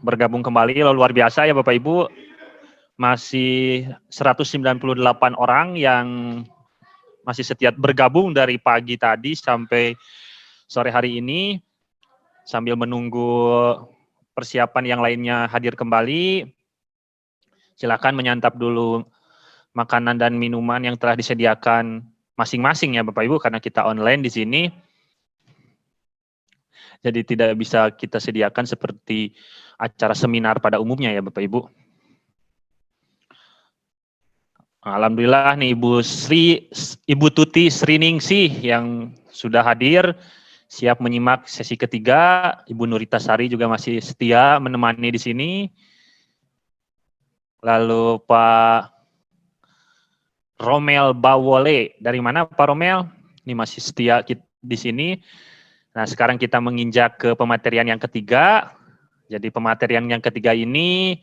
bergabung kembali. Luar biasa ya Bapak Ibu, masih 198 orang yang masih setia bergabung dari pagi tadi sampai sore hari ini, sambil menunggu persiapan yang lainnya hadir kembali. Silakan menyantap dulu makanan dan minuman yang telah disediakan masing-masing ya Bapak Ibu, karena kita online di sini. Jadi tidak bisa kita sediakan seperti acara seminar pada umumnya ya Bapak Ibu. Alhamdulillah nih Ibu Tuti Sriningsih yang sudah hadir, siap menyimak sesi ketiga. Ibu Nurita Sari juga masih setia menemani di sini. Lalu Pak Romel Bawole, dari mana Pak Romel? Ini masih setia di sini. Nah, sekarang kita menginjak ke pematerian yang ketiga. Jadi pematerian yang ketiga ini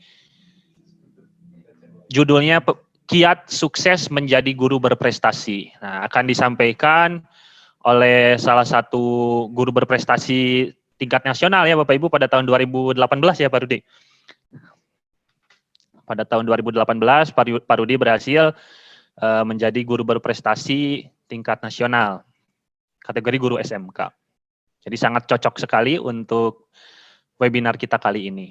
judulnya Kiat Sukses Menjadi Guru Berprestasi. Nah, akan disampaikan oleh salah satu guru berprestasi tingkat nasional ya Bapak Ibu pada tahun 2018 ya Pak Rudi. Pada tahun 2018 Pak Rudi berhasil menjadi guru berprestasi tingkat nasional, kategori guru SMK. Jadi sangat cocok sekali untuk webinar kita kali ini.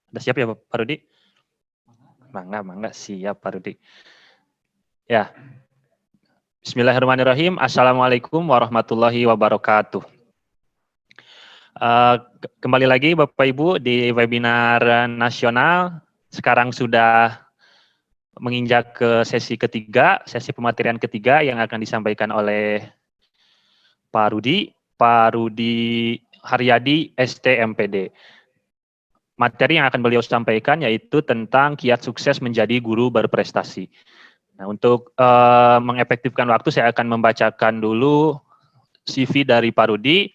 Sudah siap ya Pak Rudi? Mangga, siap Pak Rudi. Ya. Bismillahirrahmanirrahim. Assalamualaikum warahmatullahi wabarakatuh. Kembali lagi Bapak Ibu di webinar nasional. Sekarang sudah menginjak ke sesi ketiga, sesi pematerian ketiga yang akan disampaikan oleh Pak Rudi Haryadi, STMPD. Materi yang akan beliau sampaikan yaitu tentang kiat sukses menjadi guru berprestasi. Nah, untuk mengefektifkan waktu, saya akan membacakan dulu CV dari Pak Rudi.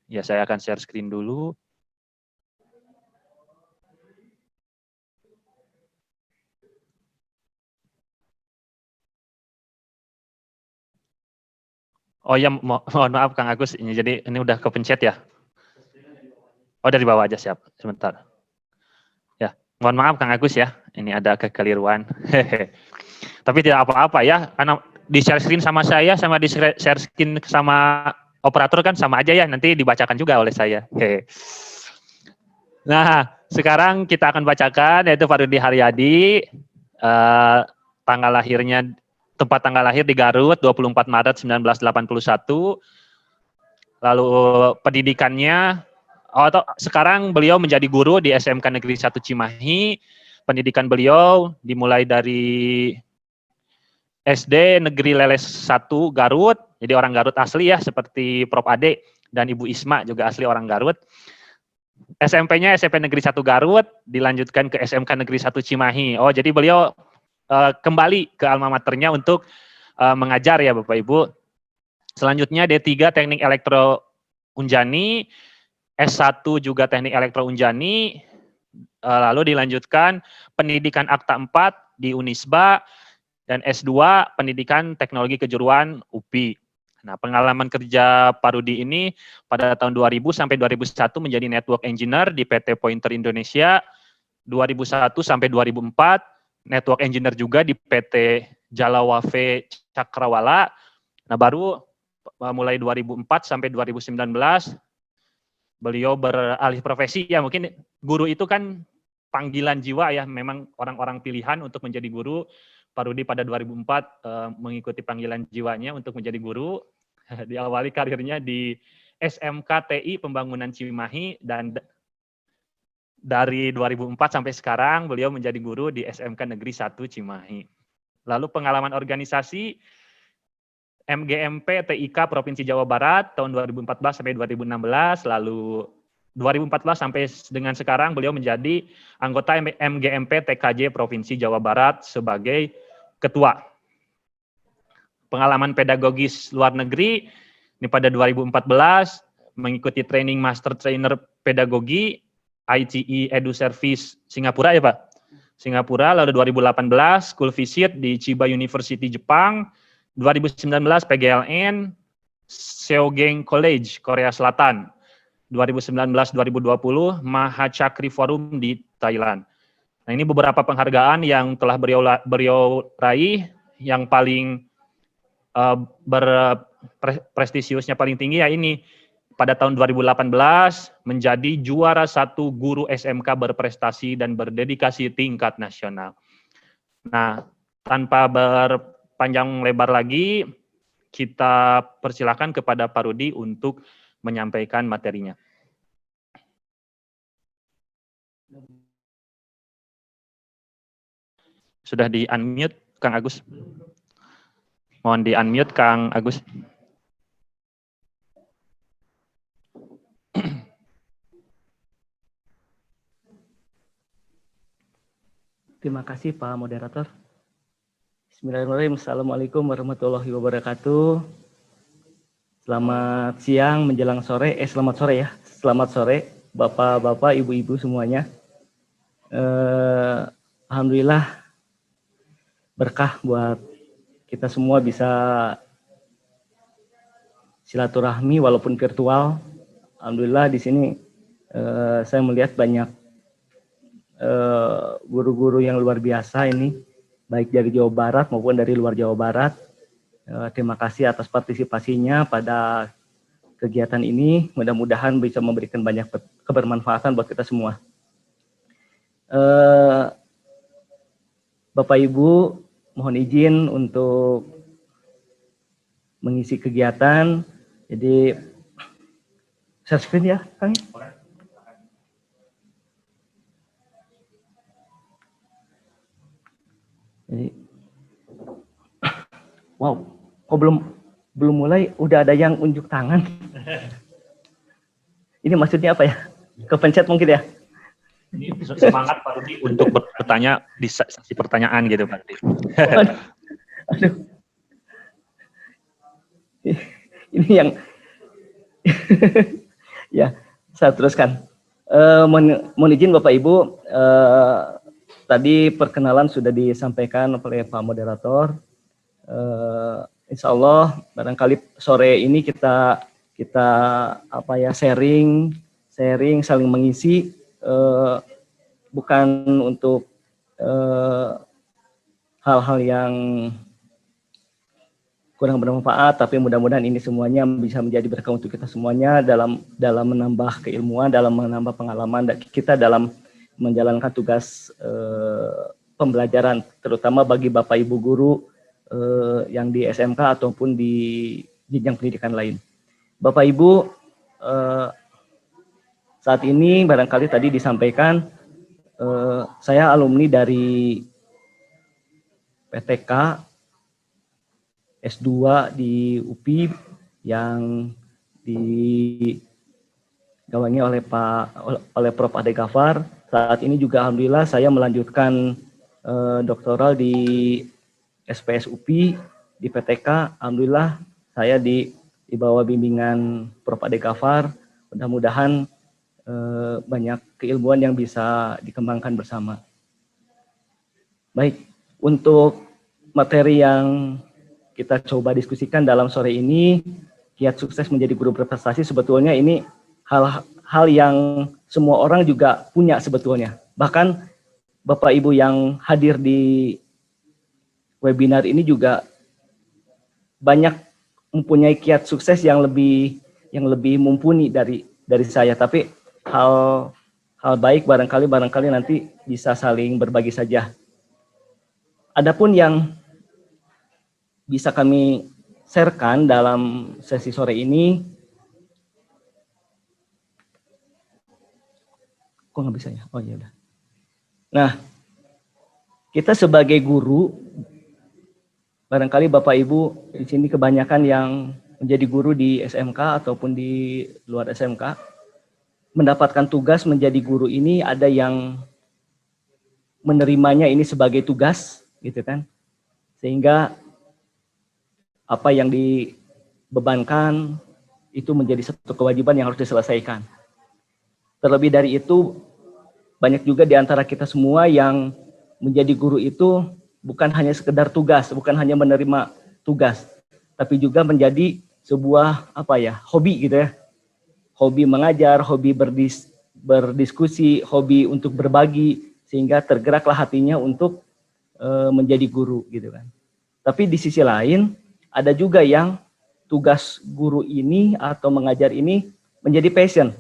Ya, saya akan share screen dulu. Oh ya, mohon maaf Kang Agus, jadi ini udah kepencet ya? Oh, dari bawah aja, siap. Sebentar. Ya, mohon maaf Kang Agus ya, ini ada kekeliruan. Tapi tidak apa-apa ya, karena di share screen sama saya, sama di share screen sama operator kan sama aja ya, nanti dibacakan juga oleh saya. Nah, sekarang kita akan bacakan, yaitu Pak Rudi Haryadi, tanggal lahirnya, tempat tanggal lahir di Garut, 24 Maret 1981, lalu pendidikannya, sekarang beliau menjadi guru di SMK Negeri 1 Cimahi. Pendidikan beliau dimulai dari SD Negeri Leles 1 Garut, jadi orang Garut asli ya, seperti Prof. Ade dan Ibu Isma juga asli orang Garut. SMP-nya SMP Negeri 1 Garut, dilanjutkan ke SMK Negeri 1 Cimahi. Oh, jadi beliau kembali ke alma maternya untuk mengajar ya Bapak Ibu. Selanjutnya D3 Teknik Elektro Unjani, S1 juga Teknik Elektro Unjani, lalu dilanjutkan pendidikan Akta 4 di Unisba, dan S2 Pendidikan Teknologi Kejuruan UPI. Nah, pengalaman kerja Pak Rudi ini pada tahun 2000 sampai 2001 menjadi Network Engineer di PT Pointer Indonesia, 2001 sampai 2004 Network Engineer juga di PT Jalawave Cakrawala. Nah, baru mulai 2004 sampai 2019 beliau beralih profesi ya, mungkin guru itu kan panggilan jiwa ya, memang orang-orang pilihan untuk menjadi guru. Pak Rudi pada 2004 mengikuti panggilan jiwanya untuk menjadi guru. Diawali karirnya di SMK TI Pembangunan Cimahi, dan dari 2004 sampai sekarang beliau menjadi guru di SMK Negeri 1 Cimahi. Lalu pengalaman organisasi MGMP TIK Provinsi Jawa Barat tahun 2014 sampai 2016, lalu 2014 sampai dengan sekarang beliau menjadi anggota MGMP TKJ Provinsi Jawa Barat sebagai ketua. Pengalaman pedagogis luar negeri, ini pada 2014 mengikuti training Master Trainer Pedagogi ITE Edu Service Singapura ya Pak? Singapura, lalu 2018 school visit di Chiba University Jepang, 2019 PGLN, Seogang College, Korea Selatan. 2019-2020, Mahachakri Forum di Thailand. Nah, ini beberapa penghargaan yang telah beliau raih. Yang paling prestisiusnya paling tinggi ya ini. Pada tahun 2018 menjadi juara 1 guru SMK berprestasi dan berdedikasi tingkat nasional. Nah, tanpa berpanjang lebar lagi, kita persilakan kepada Pak Rudi untuk menyampaikan materinya. Sudah di-unmute, Kang Agus. Mohon di-unmute, Kang Agus. Terima kasih Pak Moderator. Bismillahirrahmanirrahim. Assalamualaikum warahmatullahi wabarakatuh. Selamat siang menjelang sore, selamat sore ya. Selamat sore Bapak-bapak, Ibu-ibu semuanya. Alhamdulillah berkah buat kita semua bisa silaturahmi walaupun virtual. Alhamdulillah di sini saya melihat banyak guru-guru yang luar biasa ini, baik dari Jawa Barat maupun dari luar Jawa Barat. Terima kasih atas partisipasinya pada kegiatan ini. Mudah-mudahan bisa memberikan banyak kebermanfaatan buat kita semua. Bapak Ibu, mohon izin untuk mengisi kegiatan. Jadi share screen ya, Kang. Jadi, wow, kok belum mulai udah ada yang unjuk tangan. Ini maksudnya apa ya? Kepencet mungkin ya? Ini semangat Pak Rudi untuk bertanya di sesi pertanyaan gitu Pak Rudi. Aduh. Ini yang ya, saya teruskan. Mohon izin Bapak Ibu, tadi perkenalan sudah disampaikan oleh Pak Moderator. Insya Allah barangkali sore ini kita sharing saling mengisi, bukan untuk hal-hal yang kurang bermanfaat, tapi mudah-mudahan ini semuanya bisa menjadi berkah untuk kita semuanya dalam menambah keilmuan, dalam menambah pengalaman kita dalam menjalankan tugas pembelajaran, terutama bagi Bapak Ibu guru yang di SMK ataupun di jenjang pendidikan lain. Bapak Ibu, saat ini barangkali tadi disampaikan, saya alumni dari PTK S2 di UPI yang digawangi oleh Prof. Ade Ghaffar. Saat ini juga alhamdulillah saya melanjutkan doktoral di SPS UPI di PTK. Alhamdulillah saya di bawah bimbingan Prof. Ade Ghaffar. Mudah-mudahan banyak keilmuan yang bisa dikembangkan bersama. Baik, untuk materi yang kita coba diskusikan dalam sore ini, kiat sukses menjadi guru berprestasi, sebetulnya ini hal yang semua orang juga punya sebetulnya. Bahkan Bapak Ibu yang hadir di webinar ini juga banyak mempunyai kiat sukses yang lebih mumpuni dari saya. Tapi hal baik barangkali nanti bisa saling berbagi saja. Adapun yang bisa kami sharekan dalam sesi sore ini, kok nggak bisa ya? Oh iya udah. Nah, kita sebagai guru, barangkali Bapak Ibu di sini kebanyakan yang menjadi guru di SMK ataupun di luar SMK, mendapatkan tugas menjadi guru ini ada yang menerimanya ini sebagai tugas, gitu kan? Sehingga apa yang dibebankan itu menjadi satu kewajiban yang harus diselesaikan. Terlebih dari itu, banyak juga di antara kita semua yang menjadi guru itu bukan hanya sekedar tugas, bukan hanya menerima tugas, tapi juga menjadi sebuah hobi gitu ya. Hobi mengajar, hobi berdiskusi, hobi untuk berbagi, sehingga tergeraklah hatinya untuk menjadi guru gitu kan. Tapi di sisi lain ada juga yang tugas guru ini atau mengajar ini menjadi passion,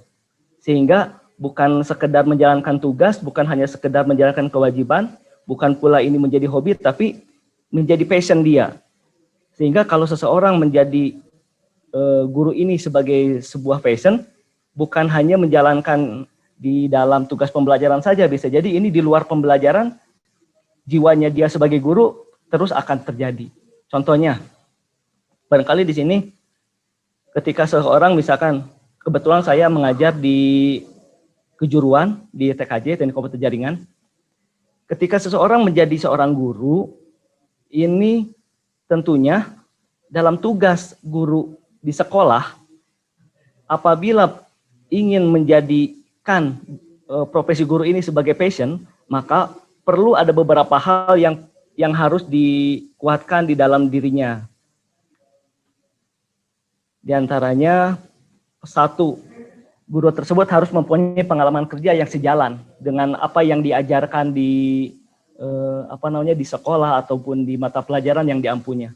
sehingga bukan sekedar menjalankan tugas, bukan hanya sekedar menjalankan kewajiban, bukan pula ini menjadi hobi, tapi menjadi passion dia. Sehingga kalau seseorang menjadi guru ini sebagai sebuah passion, bukan hanya menjalankan di dalam tugas pembelajaran saja, bisa jadi ini di luar pembelajaran, jiwanya dia sebagai guru terus akan terjadi. Contohnya, barangkali di sini ketika seseorang misalkan, kebetulan saya mengajar di kejuruan, di TKJ, Teknik Komputer Jaringan, ketika seseorang menjadi seorang guru, ini tentunya dalam tugas guru di sekolah, apabila ingin menjadikan profesi guru ini sebagai passion, maka perlu ada beberapa hal yang harus dikuatkan di dalam dirinya. Di antaranya, satu, guru tersebut harus mempunyai pengalaman kerja yang sejalan dengan apa yang diajarkan di di sekolah ataupun di mata pelajaran yang diampunya.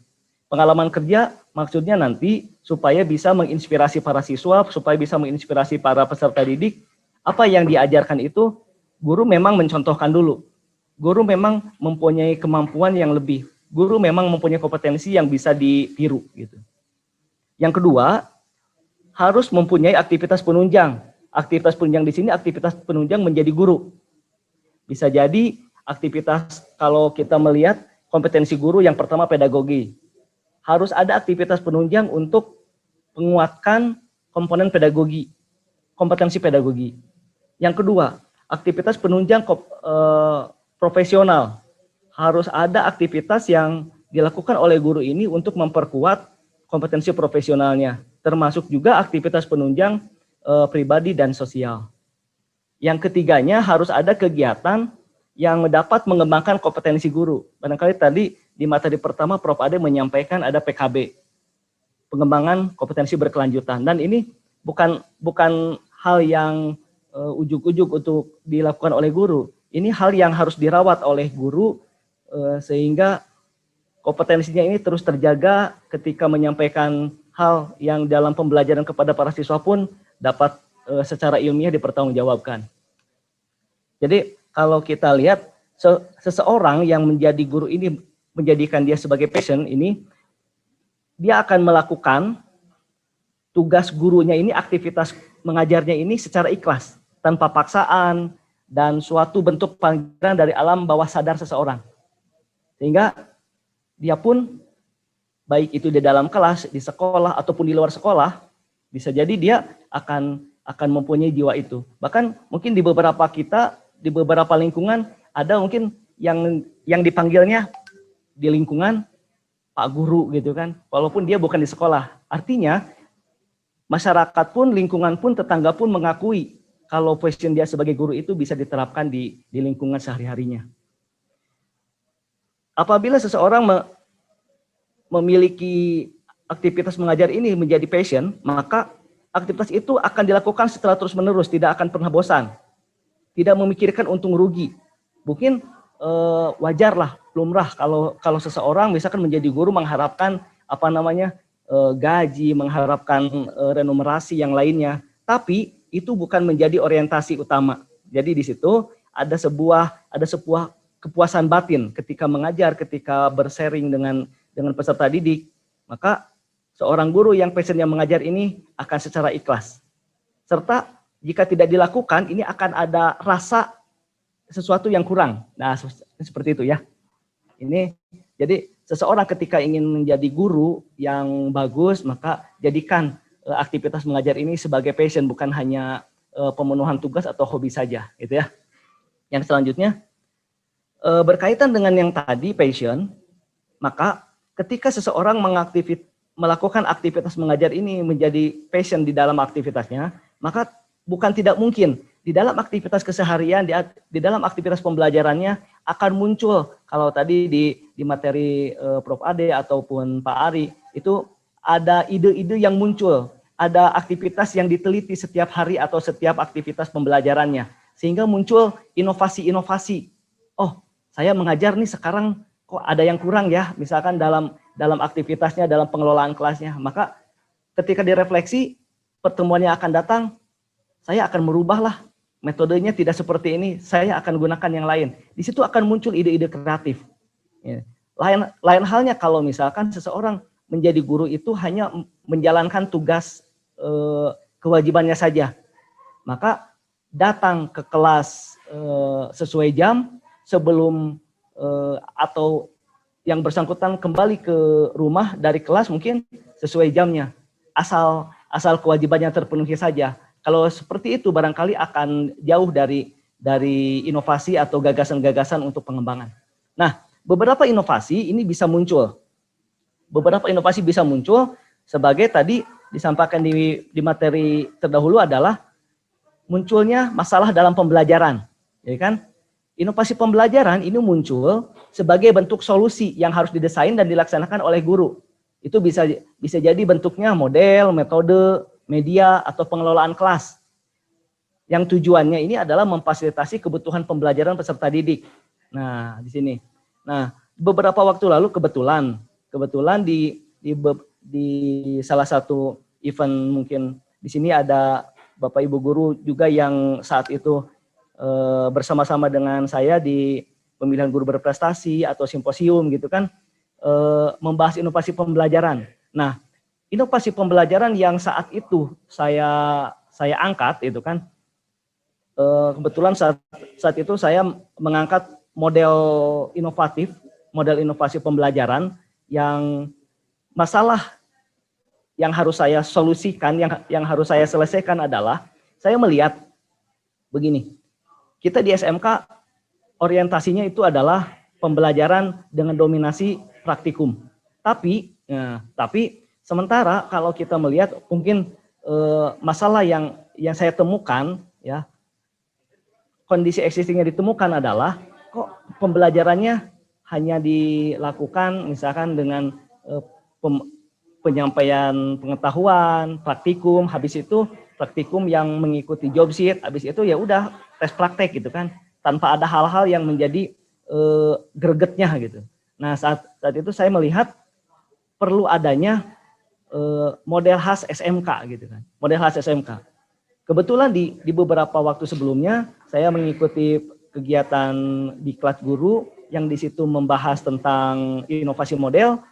Pengalaman kerja maksudnya nanti supaya bisa menginspirasi para siswa, supaya bisa menginspirasi para peserta didik. Apa yang diajarkan itu guru memang mencontohkan dulu. Guru memang mempunyai kemampuan yang lebih. Guru memang mempunyai kompetensi yang bisa ditiru gitu. Yang kedua, harus mempunyai aktivitas penunjang. Aktivitas penunjang di sini aktivitas penunjang menjadi guru. Bisa jadi aktivitas, kalau kita melihat kompetensi guru, yang pertama pedagogi. Harus ada aktivitas penunjang untuk menguatkan komponen pedagogi, kompetensi pedagogi. Yang kedua, aktivitas penunjang profesional. Harus ada aktivitas yang dilakukan oleh guru ini untuk memperkuat kompetensi profesionalnya, termasuk juga aktivitas penunjang pribadi dan sosial. Yang ketiganya, harus ada kegiatan yang dapat mengembangkan kompetensi guru. Barangkali tadi di materi pertama Prof. Ade menyampaikan ada PKB, pengembangan kompetensi berkelanjutan, dan ini bukan hal yang ujuk-ujuk untuk dilakukan oleh guru. Ini hal yang harus dirawat oleh guru sehingga kompetensinya ini terus terjaga ketika menyampaikan hal yang dalam pembelajaran kepada para siswa pun dapat secara ilmiah dipertanggungjawabkan. Jadi kalau kita lihat seseorang yang menjadi guru ini, menjadikan dia sebagai passion ini, dia akan melakukan tugas gurunya ini, aktivitas mengajarnya ini secara ikhlas, tanpa paksaan, dan suatu bentuk panggilan dari alam bawah sadar seseorang. Sehingga dia pun, baik itu di dalam kelas, di sekolah, ataupun di luar sekolah, bisa jadi dia akan mempunyai jiwa itu. Bahkan mungkin di beberapa kita, di beberapa lingkungan, ada mungkin yang dipanggilnya di lingkungan Pak Guru gitu kan, walaupun dia bukan di sekolah. Artinya masyarakat pun, lingkungan pun, tetangga pun mengakui kalau passion dia sebagai guru itu bisa diterapkan di lingkungan sehari-harinya. Apabila seseorang memiliki aktivitas mengajar ini menjadi passion, maka aktivitas itu akan dilakukan secara terus-menerus, tidak akan pernah bosan, tidak memikirkan untung rugi. Mungkin wajarlah, lumrah kalau seseorang misalkan menjadi guru mengharapkan gaji, mengharapkan remunerasi yang lainnya, tapi itu bukan menjadi orientasi utama. Jadi di situ ada sebuah kepuasan batin ketika mengajar, ketika bersharing dengan peserta didik, maka seorang guru yang passionnya mengajar ini akan secara ikhlas. Serta jika tidak dilakukan, ini akan ada rasa sesuatu yang kurang. Nah, seperti itu ya. Ini jadi seseorang ketika ingin menjadi guru yang bagus, maka jadikan aktivitas mengajar ini sebagai passion, bukan hanya pemenuhan tugas atau hobi saja, gitu ya. Yang selanjutnya berkaitan dengan yang tadi passion, maka ketika seseorang melakukan aktivitas mengajar ini menjadi passion di dalam aktivitasnya, maka bukan tidak mungkin di dalam aktivitas keseharian, di dalam aktivitas pembelajarannya akan muncul, kalau tadi di materi Prof. Ade ataupun Pak Ari, itu ada ide-ide yang muncul, ada aktivitas yang diteliti setiap hari atau setiap aktivitas pembelajarannya, sehingga muncul inovasi-inovasi. Oh, saya mengajar nih sekarang kok ada yang kurang ya, misalkan dalam aktivitasnya, dalam pengelolaan kelasnya. Maka ketika direfleksi, pertemuannya akan datang, saya akan merubahlah metodenya, tidak seperti ini, saya akan gunakan yang lain. Di situ akan muncul ide-ide kreatif. Ya. Lain halnya kalau misalkan seseorang menjadi guru itu hanya menjalankan tugas kewajibannya saja, maka datang ke kelas sesuai jam, sebelum atau yang bersangkutan kembali ke rumah dari kelas mungkin sesuai jamnya, asal kewajibannya terpenuhi saja. Kalau seperti itu barangkali akan jauh dari inovasi atau gagasan-gagasan untuk pengembangan. Nah, beberapa inovasi ini bisa muncul. Beberapa inovasi bisa muncul sebagai tadi disampaikan di materi terdahulu adalah munculnya masalah dalam pembelajaran, ya kan? Inovasi pembelajaran ini muncul sebagai bentuk solusi yang harus didesain dan dilaksanakan oleh guru. Itu bisa jadi bentuknya model, metode, media, atau pengelolaan kelas. Yang tujuannya ini adalah memfasilitasi kebutuhan pembelajaran peserta didik. Nah, di sini. Nah, beberapa waktu lalu kebetulan di salah satu event, mungkin di sini ada Bapak Ibu guru juga yang saat itu bersama-sama dengan saya di pemilihan guru berprestasi atau simposium gitu kan, membahas inovasi pembelajaran. Nah, inovasi pembelajaran yang saat itu saya angkat itu kan, kebetulan saat itu saya mengangkat model inovasi pembelajaran yang masalah yang harus saya solusikan, yang harus saya selesaikan adalah saya melihat begini, kita di SMK orientasinya itu adalah pembelajaran dengan dominasi praktikum. Tapi sementara kalau kita melihat mungkin masalah yang saya temukan ya, kondisi existingnya ditemukan adalah kok pembelajarannya hanya dilakukan misalkan dengan penyampaian pengetahuan, praktikum, habis itu praktikum yang mengikuti job sheet, habis itu ya udah tes praktek gitu kan, tanpa ada hal-hal yang menjadi gregetnya gitu. Nah, saat itu saya melihat perlu adanya model khas SMK gitu kan, model khas SMK. Kebetulan di beberapa waktu sebelumnya saya mengikuti kegiatan di kelas guru yang di situ membahas tentang inovasi model.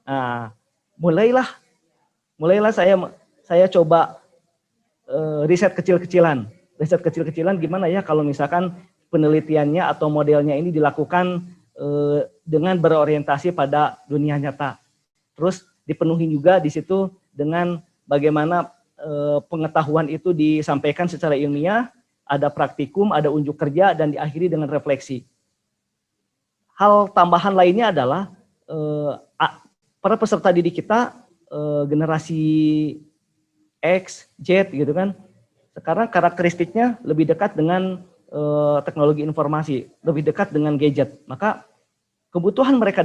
Nah, mulailah saya coba riset kecil-kecilan gimana ya kalau misalkan penelitiannya atau modelnya ini dilakukan dengan berorientasi pada dunia nyata. Terus dipenuhi juga di situ dengan bagaimana pengetahuan itu disampaikan secara ilmiah, ada praktikum, ada unjuk kerja, dan diakhiri dengan refleksi. Hal tambahan lainnya adalah para peserta didik kita, generasi X, Z gitu kan, sekarang karakteristiknya lebih dekat dengan teknologi informasi, lebih dekat dengan gadget. Maka kebutuhan mereka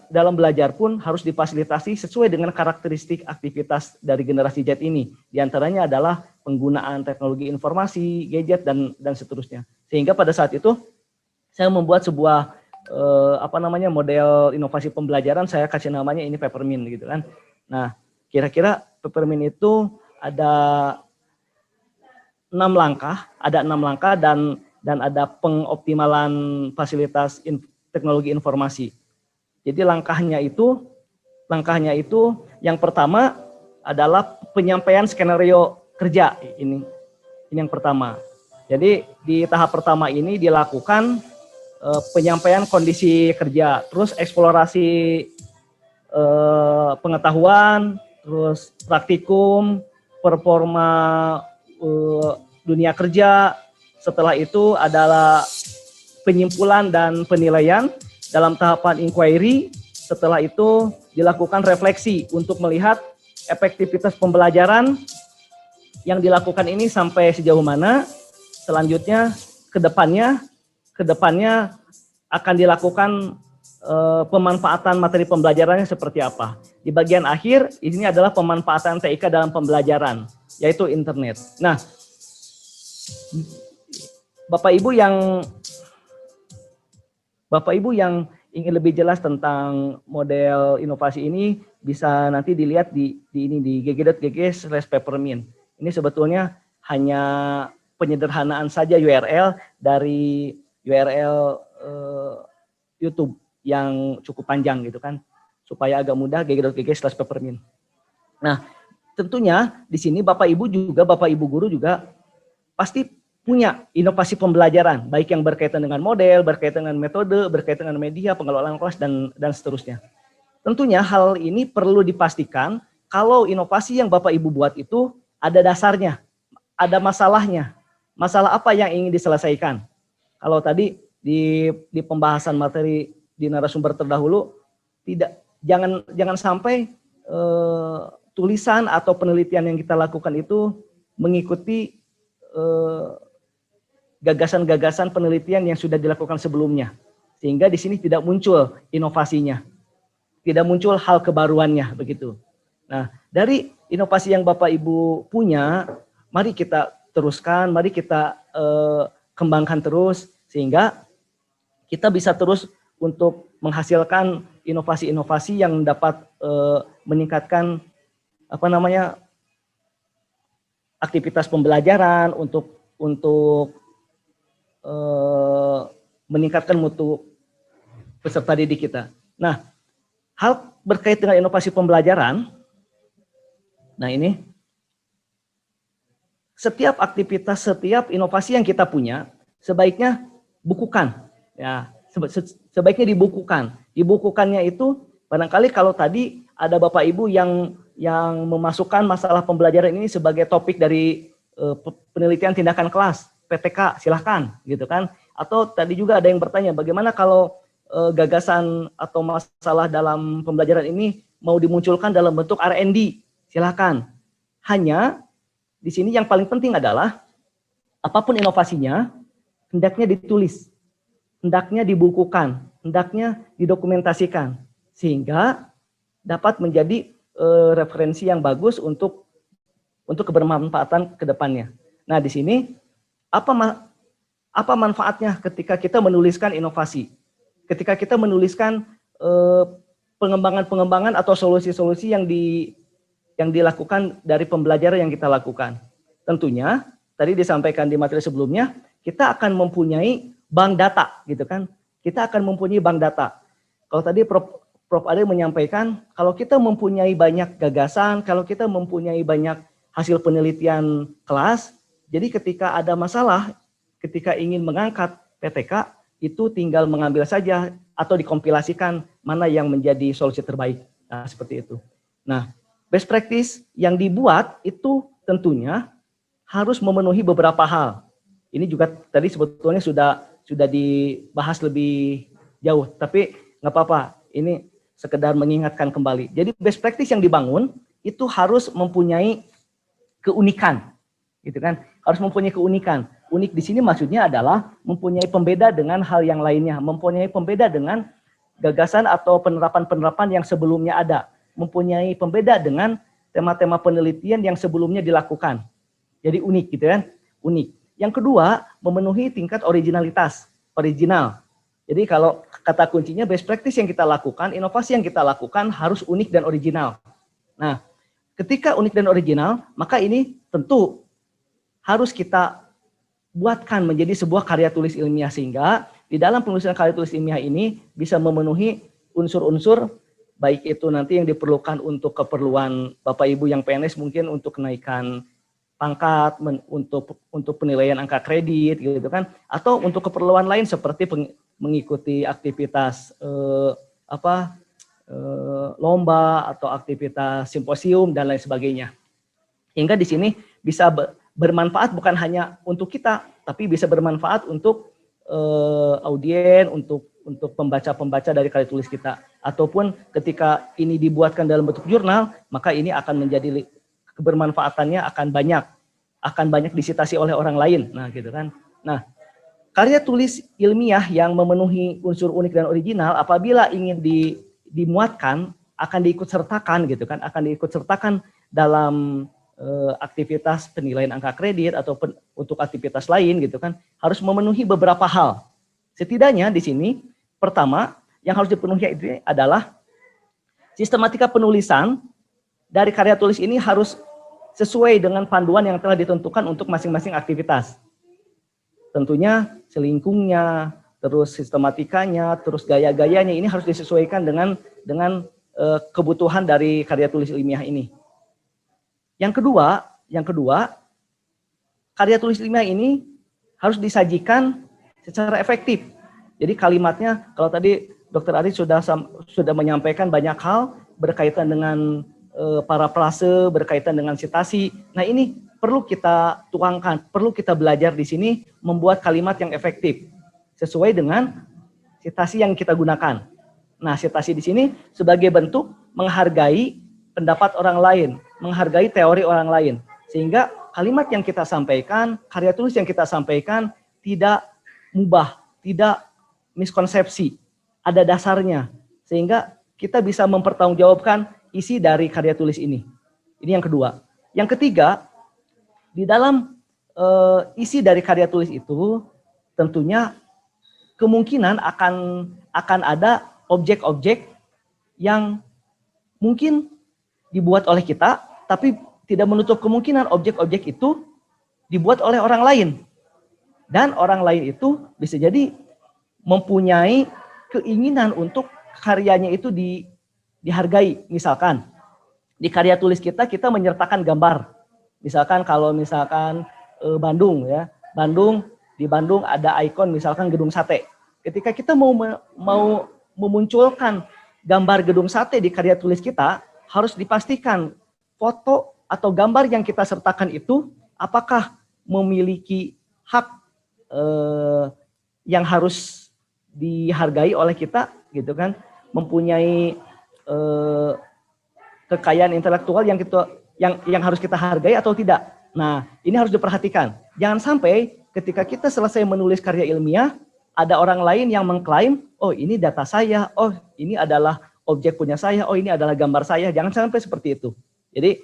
dalam belajar pun harus difasilitasi sesuai dengan karakteristik aktivitas dari generasi Z ini. Di antaranya adalah penggunaan teknologi informasi, gadget, dan seterusnya. Sehingga pada saat itu saya membuat sebuah model inovasi pembelajaran, saya kasih namanya ini Peppermint gitu kan. Nah, kira-kira Peppermint itu ada 6 langkah, dan ada pengoptimalan fasilitas teknologi informasi. Jadi langkahnya itu yang pertama adalah penyampaian skenario kerja. Ini yang pertama. Jadi di tahap pertama ini dilakukan penyampaian kondisi kerja, terus eksplorasi pengetahuan, terus praktikum, performa dunia kerja. Setelah itu adalah penyimpulan dan penilaian dalam tahapan inquiry. Setelah itu dilakukan refleksi untuk melihat efektivitas pembelajaran yang dilakukan ini sampai sejauh mana. Selanjutnya ke depannya akan dilakukan pemanfaatan materi pembelajarannya seperti apa. Di bagian akhir, ini adalah pemanfaatan TIK dalam pembelajaran, yaitu internet. Nah, Bapak Ibu yang ingin lebih jelas tentang model inovasi ini, bisa nanti dilihat di gg.gg/peppermint. Ini sebetulnya hanya penyederhanaan saja URL dari URL YouTube yang cukup panjang gitu kan, supaya agak mudah gg.gg/peppermint. Nah, tentunya di sini Bapak Ibu Guru juga pasti punya inovasi pembelajaran, baik yang berkaitan dengan model, berkaitan dengan metode, berkaitan dengan media, pengelolaan kelas, dan seterusnya. Tentunya hal ini perlu dipastikan kalau inovasi yang Bapak Ibu buat itu ada dasarnya, ada masalahnya. Masalah apa yang ingin diselesaikan? Kalau tadi di pembahasan materi di narasumber terdahulu, jangan sampai tulisan atau penelitian yang kita lakukan itu mengikuti gagasan-gagasan penelitian yang sudah dilakukan sebelumnya, sehingga di sini tidak muncul inovasinya, tidak muncul hal kebaruannya begitu. Nah, dari inovasi yang Bapak Ibu punya, mari kita teruskan, mari kita kembangkan terus, sehingga kita bisa terus untuk menghasilkan inovasi-inovasi yang dapat meningkatkan aktivitas pembelajaran untuk meningkatkan mutu peserta didik kita. Nah, hal berkait dengan inovasi pembelajaran, nah ini, setiap aktivitas, setiap inovasi yang kita punya, sebaiknya bukukan. Ya, sebaiknya dibukukan. Dibukukannya itu, barangkali kalau tadi ada Bapak Ibu yang memasukkan masalah pembelajaran ini sebagai topik dari penelitian tindakan kelas, PTK, silahkan gitu kan. Atau tadi juga ada yang bertanya, bagaimana kalau gagasan atau masalah dalam pembelajaran ini mau dimunculkan dalam bentuk R&D, silahkan. Hanya di sini yang paling penting adalah apapun inovasinya, hendaknya ditulis, hendaknya dibukukan, hendaknya didokumentasikan, sehingga dapat menjadi referensi yang bagus untuk kebermanfaatan ke depannya. Nah, di sini apa manfaatnya ketika kita menuliskan inovasi? Ketika kita menuliskan pengembangan-pengembangan atau solusi-solusi yang dilakukan dari pembelajaran yang kita lakukan. Tentunya, tadi disampaikan di materi sebelumnya, kita akan mempunyai bank data, gitu kan? Kita akan mempunyai bank data. Kalau tadi Prof. Ade menyampaikan, kalau kita mempunyai banyak gagasan, kalau kita mempunyai banyak hasil penelitian kelas, jadi ketika ada masalah, ketika ingin mengangkat PTK, itu tinggal mengambil saja atau dikompilasikan mana yang menjadi solusi terbaik. Nah, seperti itu. Nah, best practice yang dibuat itu tentunya harus memenuhi beberapa hal. Ini juga tadi sebetulnya sudah dibahas lebih jauh, tapi nggak apa-apa. Ini sekedar mengingatkan kembali. Jadi best practice yang dibangun itu harus mempunyai keunikan, gitu kan? Harus mempunyai keunikan. Unik di sini maksudnya adalah mempunyai pembeda dengan hal yang lainnya, mempunyai pembeda dengan gagasan atau penerapan-penerapan yang sebelumnya ada, mempunyai pembeda dengan tema-tema penelitian yang sebelumnya dilakukan. Jadi unik, gitu kan? Unik. Yang kedua, memenuhi tingkat originalitas, original. Jadi kalau kata kuncinya best practice yang kita lakukan, inovasi yang kita lakukan harus unik dan original. Nah, ketika unik dan original, maka ini tentu harus kita buatkan menjadi sebuah karya tulis ilmiah, sehingga di dalam penulisan karya tulis ilmiah ini bisa memenuhi unsur-unsur, baik itu nanti yang diperlukan untuk keperluan Bapak Ibu yang PNS, mungkin untuk kenaikan pangkat, untuk penilaian angka kredit, gitu kan, atau untuk keperluan lain seperti mengikuti aktivitas lomba atau aktivitas simposium dan lain sebagainya. Hingga di sini bisa bermanfaat bukan hanya untuk kita, tapi bisa bermanfaat untuk audien, untuk pembaca-pembaca dari karya tulis kita. Ataupun ketika ini dibuatkan dalam bentuk jurnal, maka ini akan menjadi kebermanfaatannya akan banyak disitasi oleh orang lain. Nah, gitu kan. Nah, karya tulis ilmiah yang memenuhi unsur unik dan original apabila ingin dimuatkan akan diikut sertakan gitu kan, akan diikut sertakan dalam aktivitas penilaian angka kredit atau untuk aktivitas lain gitu kan, harus memenuhi beberapa hal. Setidaknya di sini pertama yang harus dipenuhi itu adalah sistematika penulisan dari karya tulis ini harus sesuai dengan panduan yang telah ditentukan untuk masing-masing aktivitas. Tentunya selingkungnya, terus sistematikanya, terus gaya-gayanya ini harus disesuaikan dengan kebutuhan dari karya tulis ilmiah ini. Yang kedua, karya tulis ilmiah ini harus disajikan secara efektif. Jadi kalimatnya, kalau tadi Dr. Ari sudah menyampaikan banyak hal berkaitan dengan parafrase, berkaitan dengan sitasi. Nah ini perlu kita tuangkan, perlu kita belajar di sini membuat kalimat yang efektif sesuai dengan sitasi yang kita gunakan. Nah, sitasi di sini sebagai bentuk menghargai pendapat orang lain, menghargai teori orang lain, sehingga kalimat yang kita sampaikan, karya tulis yang kita sampaikan tidak mubah, tidak miskonsepsi, ada dasarnya, sehingga kita bisa mempertanggungjawabkan isi dari karya tulis ini. Ini yang kedua. Yang ketiga, di dalam isi dari karya tulis itu tentunya kemungkinan akan ada objek-objek yang mungkin dibuat oleh kita, tapi tidak menutup kemungkinan objek-objek itu dibuat oleh orang lain. Dan orang lain itu bisa jadi mempunyai keinginan untuk karyanya itu dihargai. Misalkan di karya tulis kita menyertakan gambar. Misalkan kalau Bandung ya, di Bandung ada ikon misalkan gedung sate. Ketika kita mau memunculkan gambar gedung sate di karya tulis kita, harus dipastikan foto atau gambar yang kita sertakan itu apakah memiliki hak yang harus dihargai oleh kita gitu kan, mempunyai kekayaan intelektual yang harus kita hargai atau tidak. Nah, ini harus diperhatikan. Jangan sampai ketika kita selesai menulis karya ilmiah, ada orang lain yang mengklaim, oh ini data saya, oh ini adalah objek punya saya, oh ini adalah gambar saya. Jangan sampai seperti itu. Jadi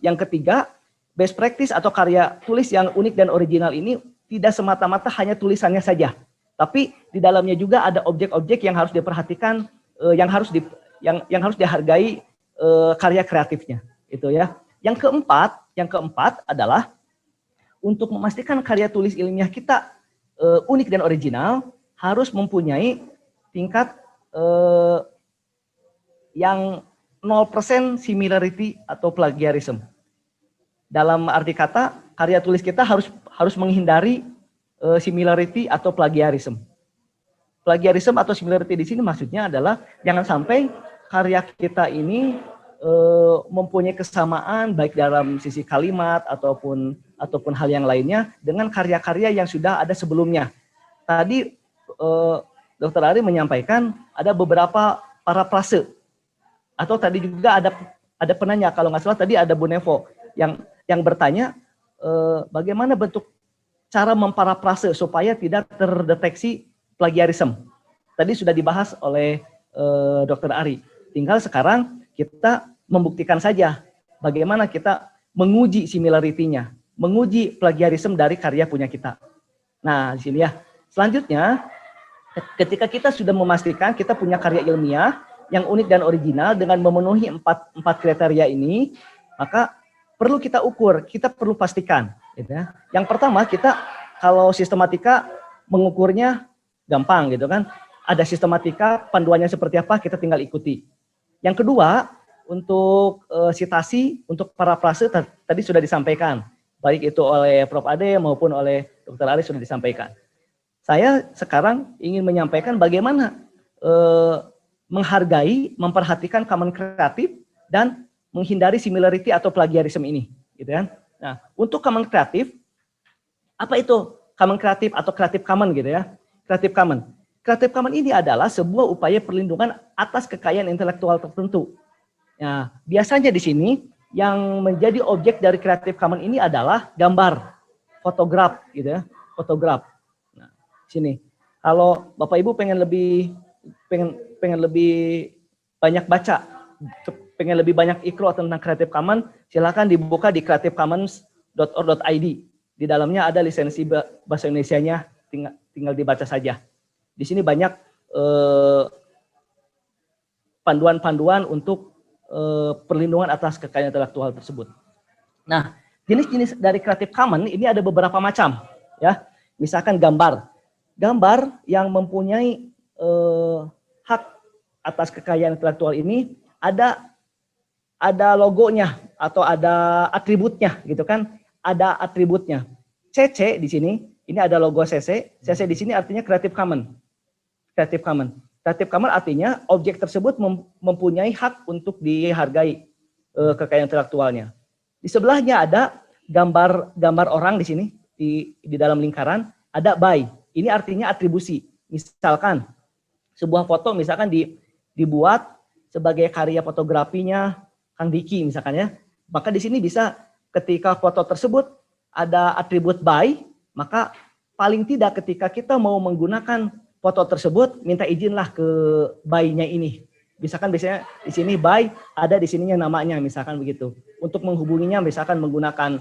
yang ketiga, best practice atau karya tulis yang unik dan original ini tidak semata-mata hanya tulisannya saja, tapi di dalamnya juga ada objek-objek yang harus diperhatikan, yang harus dihargai karya kreatifnya. Itu ya. Yang keempat adalah untuk memastikan karya tulis ilmiah kita unik dan original, harus mempunyai tingkat yang 0% similarity atau plagiarism. Dalam arti kata, karya tulis kita harus menghindari similarity atau plagiarism. Plagiarism atau similarity di sini maksudnya adalah jangan sampai karya kita ini mempunyai kesamaan baik dalam sisi kalimat ataupun hal yang lainnya dengan karya-karya yang sudah ada sebelumnya. Tadi Dr. Ari menyampaikan ada beberapa parafrase, atau tadi juga ada penanya, kalau nggak salah tadi ada Bu Nevo yang bertanya bagaimana bentuk cara memparafrase supaya tidak terdeteksi plagiarisme. Tadi sudah dibahas oleh Dr. Ari. Tinggal sekarang kita membuktikan saja bagaimana kita menguji similarity-nya, menguji plagiarisme dari karya punya kita. Nah, di sini ya. Selanjutnya, ketika kita sudah memastikan kita punya karya ilmiah yang unik dan original dengan memenuhi empat kriteria ini, maka perlu kita ukur, kita perlu pastikan. Gitu ya. Yang pertama, kita kalau sistematika mengukurnya gampang gitu kan. Ada sistematika, panduannya seperti apa, kita tinggal ikuti. Yang kedua, untuk sitasi, untuk parafrase tadi sudah disampaikan. Baik itu oleh Prof. Ade maupun oleh Dr. Ari sudah disampaikan. Saya sekarang ingin menyampaikan bagaimana menghargai, memperhatikan common kreatif dan menghindari similarity atau plagiarisme ini, gitu kan? Nah, untuk common kreatif, apa itu common kreatif atau creative common gitu ya? Creative common. Creative common ini adalah sebuah upaya perlindungan atas kekayaan intelektual tertentu. Nah, biasanya di sini yang menjadi objek dari Creative Commons ini adalah gambar, fotograf, gitu ya, fotograf. Nah, Sini. Kalau Bapak Ibu pengen lebih banyak baca, pengen lebih banyak ikro tentang Creative Commons, silakan dibuka di creativecommons.org.id. Di dalamnya ada lisensi bahasa Indonesianya, tinggal dibaca saja. Di sini banyak panduan-panduan untuk perlindungan atas kekayaan intelektual tersebut. Nah, jenis-jenis dari Creative Commons ini ada beberapa macam, ya. Misalkan gambar yang mempunyai hak atas kekayaan intelektual ini ada logonya atau ada atributnya, gitu kan? Ada atributnya. CC di sini, ini ada logo CC. CC di sini artinya Creative Commons. Creative Commons. Creative Commons artinya objek tersebut mempunyai hak untuk dihargai kekayaan intelektualnya. Di sebelahnya ada gambar orang di sini di dalam lingkaran, ada by. Ini artinya atribusi. Misalkan sebuah foto misalkan dibuat sebagai karya fotografinya Kang Diki misalkan ya. Maka di sini bisa ketika foto tersebut ada atribut by, maka paling tidak ketika kita mau menggunakan foto tersebut minta izinlah ke by-nya ini. Misalkan biasanya di sini by, ada di sininya namanya misalkan begitu. Untuk menghubunginya misalkan menggunakan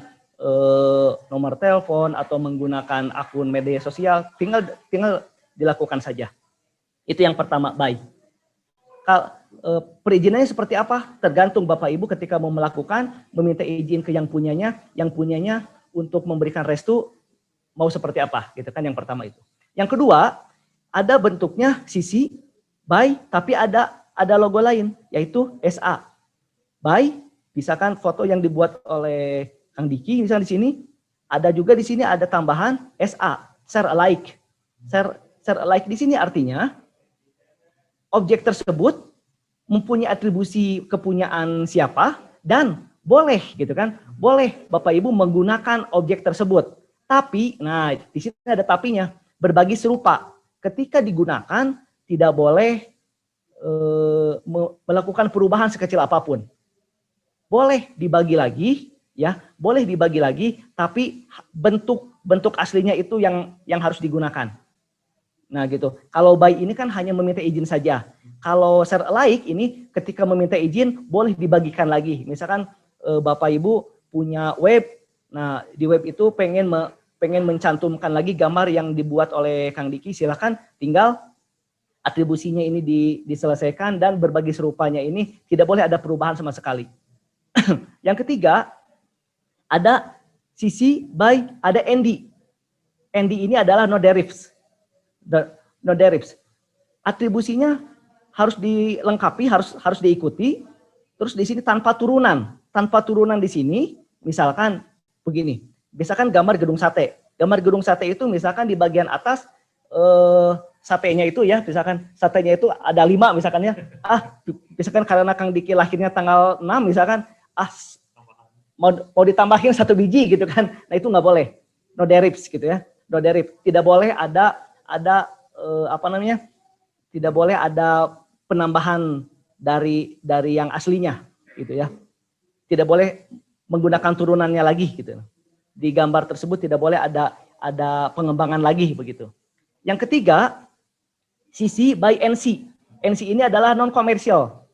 nomor telepon atau menggunakan akun media sosial, tinggal dilakukan saja. Itu yang pertama, by. Perizinannya seperti apa? Tergantung Bapak Ibu ketika mau melakukan, meminta izin ke yang punyanya untuk memberikan restu mau seperti apa, gitu kan, yang pertama itu. Yang kedua, ada bentuknya CC by, tapi ada logo lain, yaitu SA. By, misalkan foto yang dibuat oleh Kang Diki, misalnya di sini, ada juga di sini ada tambahan SA, share alike. Share alike di sini artinya objek tersebut mempunyai atribusi kepunyaan siapa dan boleh, gitu kan, boleh Bapak Ibu menggunakan objek tersebut. Tapi, nah di sini ada tapinya, berbagi serupa. Ketika digunakan tidak boleh melakukan perubahan sekecil apapun. Boleh dibagi lagi, ya, boleh dibagi lagi, tapi bentuk aslinya itu yang harus digunakan. Nah gitu. Kalau by ini kan hanya meminta izin saja. Kalau share alike ini ketika meminta izin boleh dibagikan lagi. Misalkan Bapak Ibu punya web, nah di web itu pengen mencantumkan lagi gambar yang dibuat oleh Kang Diki, silakan tinggal atribusinya ini diselesaikan dan berbagi serupanya ini tidak boleh ada perubahan sama sekali. Yang ketiga, ada CC by, ada ND. ND ini adalah no derivs. No derivs. Atribusinya harus dilengkapi, harus diikuti. Terus di sini tanpa turunan. Tanpa turunan di sini, misalkan begini. Misalkan gambar gedung sate. Gambar gedung sate itu misalkan di bagian atas satenya itu ya, misalkan satenya itu ada 5 misalkan ya. Misalkan karena Kang Diki lahirnya tanggal 6 misalkan, mau ditambahin 1 biji gitu kan. Nah itu nggak boleh. No derivs gitu ya. No derivs. Tidak boleh ada tidak boleh ada penambahan dari yang aslinya gitu ya. Tidak boleh menggunakan turunannya lagi gitu. Di gambar tersebut tidak boleh ada pengembangan lagi begitu. Yang ketiga, CC by NC. NC ini adalah non komersial.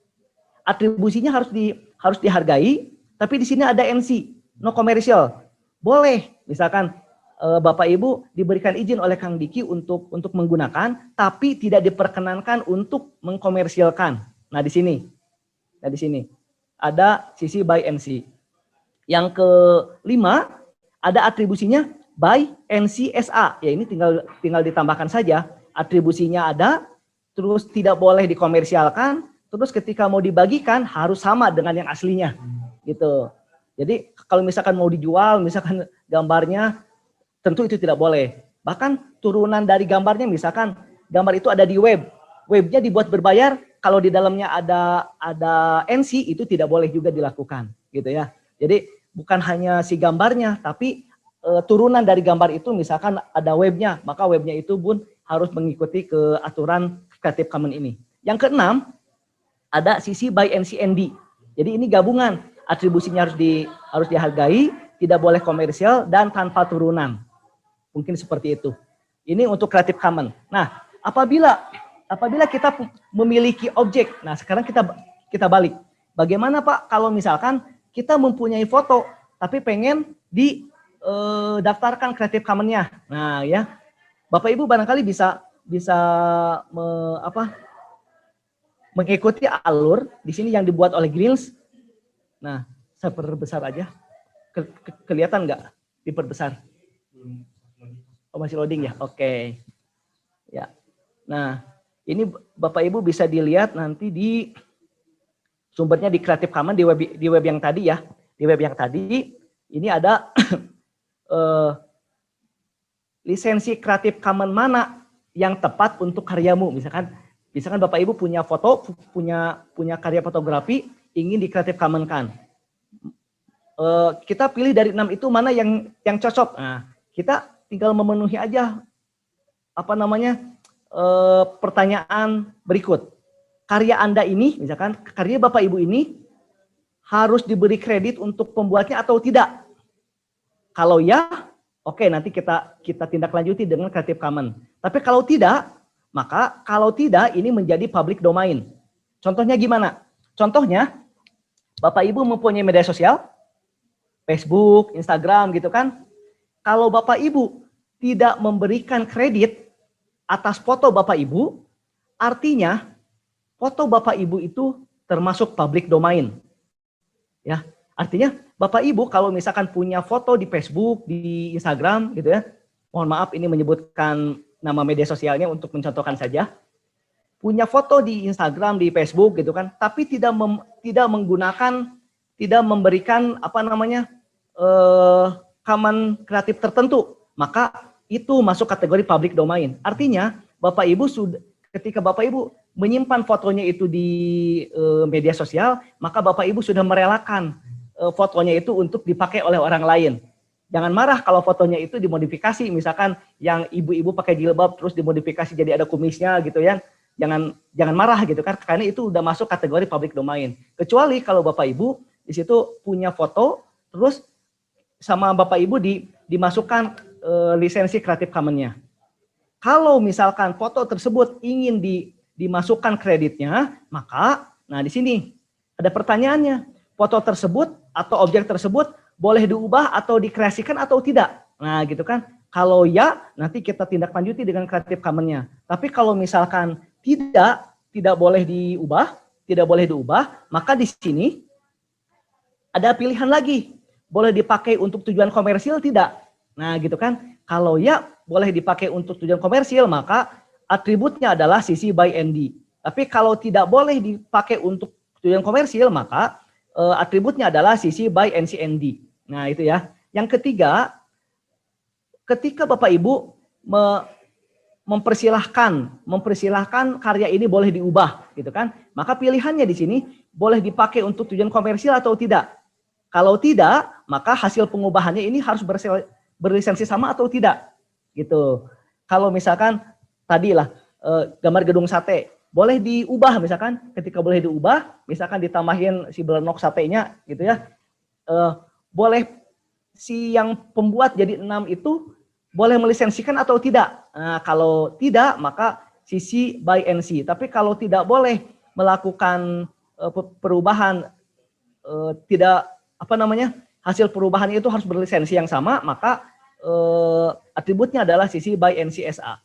Atribusinya harus dihargai, tapi di sini ada NC, no komersial. Boleh, misalkan Bapak Ibu diberikan izin oleh Kang Diki untuk menggunakan, tapi tidak diperkenankan untuk mengkomersialkan. Nah di sini ada CC by NC. Yang kelima, ada atribusinya by NC SA. Ya ini tinggal ditambahkan saja. Atribusinya ada, terus tidak boleh dikomersialkan, terus ketika mau dibagikan harus sama dengan yang aslinya. Gitu. Jadi kalau misalkan mau dijual, misalkan gambarnya, tentu itu tidak boleh. Bahkan turunan dari gambarnya, misalkan gambar itu ada di webnya dibuat berbayar, kalau di dalamnya ada NC itu tidak boleh juga dilakukan, gitu ya. Jadi bukan hanya si gambarnya, tapi turunan dari gambar itu, misalkan ada webnya, maka webnya itu pun harus mengikuti ke aturan Creative Commons ini. Yang keenam, ada CC by NCND. Jadi ini gabungan, atribusinya harus dihargai, tidak boleh komersial dan tanpa turunan. Mungkin seperti itu. Ini untuk Creative Commons. Nah, apabila kita memiliki objek, nah sekarang kita balik. Bagaimana Pak kalau misalkan kita mempunyai foto tapi pengen daftarkan Creative Commons-nya. Nah, ya. Bapak Ibu barangkali bisa mengikuti alur di sini yang dibuat oleh Greens. Nah, saya perbesar aja. Kelihatan nggak diperbesar? Oh, masih loading ya? Oke. Ya. Nah, ini Bapak Ibu bisa dilihat nanti di sumbernya di Creative Commons di web yang tadi ya. Di web yang tadi ini ada lisensi Creative Commons mana yang tepat untuk karyamu. Misalkan Bapak Ibu punya foto, punya karya fotografi ingin di Creative Commons kan. Kita pilih dari 6 itu mana yang cocok. Nah, kita tinggal memenuhi aja pertanyaan berikut. Karya Anda ini, misalkan karya Bapak Ibu ini harus diberi kredit untuk pembuatnya atau tidak? Kalau ya, oke, nanti kita tindak lanjuti dengan Creative Commons. Tapi kalau tidak, maka kalau tidak ini menjadi public domain. Contohnya gimana? Contohnya, Bapak Ibu mempunyai media sosial, Facebook, Instagram gitu kan. Kalau Bapak Ibu tidak memberikan kredit atas foto Bapak Ibu, artinya foto Bapak Ibu itu termasuk public domain. Ya, artinya Bapak Ibu kalau misalkan punya foto di Facebook, di Instagram gitu ya. Mohon maaf ini menyebutkan nama media sosialnya untuk mencontohkan saja. Punya foto di Instagram, di Facebook gitu kan, tapi tidak memberikan common kreatif tertentu, maka itu masuk kategori public domain. Artinya Bapak Ibu ketika Bapak Ibu menyimpan fotonya itu di media sosial, maka Bapak Ibu sudah merelakan fotonya itu untuk dipakai oleh orang lain. Jangan marah kalau fotonya itu dimodifikasi, misalkan yang ibu-ibu pakai jilbab terus dimodifikasi jadi ada kumisnya gitu ya. Jangan marah gitu kan, karena itu udah masuk kategori public domain. Kecuali kalau Bapak Ibu di situ punya foto terus sama Bapak Ibu dimasukkan lisensi Creative Commons-nya. Kalau misalkan foto tersebut ingin dimasukkan kreditnya, maka nah di sini ada pertanyaannya. Foto tersebut atau objek tersebut boleh diubah atau dikreasikan atau tidak? Nah, gitu kan. Kalau ya, nanti kita tindak lanjuti dengan Creative Commons-nya. Tapi kalau misalkan tidak boleh diubah, maka di sini ada pilihan lagi. Boleh dipakai untuk tujuan komersil tidak? Nah, gitu kan. Kalau ya boleh dipakai untuk tujuan komersil, maka atributnya adalah CC by ND. Tapi kalau tidak boleh dipakai untuk tujuan komersil, maka atributnya adalah CC by NCND. Nah, itu ya. Yang ketiga, ketika Bapak Ibu mempersilahkan karya ini boleh diubah, gitu kan? Maka pilihannya di sini boleh dipakai untuk tujuan komersil atau tidak. Kalau tidak, maka hasil pengubahannya ini harus berlisensi sama atau tidak, gitu. Kalau misalkan tadilah gambar gedung sate, boleh diubah misalkan, ketika boleh diubah, misalkan ditambahin si belenok satenya, gitu ya. Boleh si yang pembuat jadi 6 itu boleh melisensikan atau tidak. Nah, kalau tidak, maka CC by NC. Tapi kalau tidak boleh melakukan perubahan, tidak hasil perubahan itu harus berlisensi yang sama, maka atributnya adalah CC by NCSA.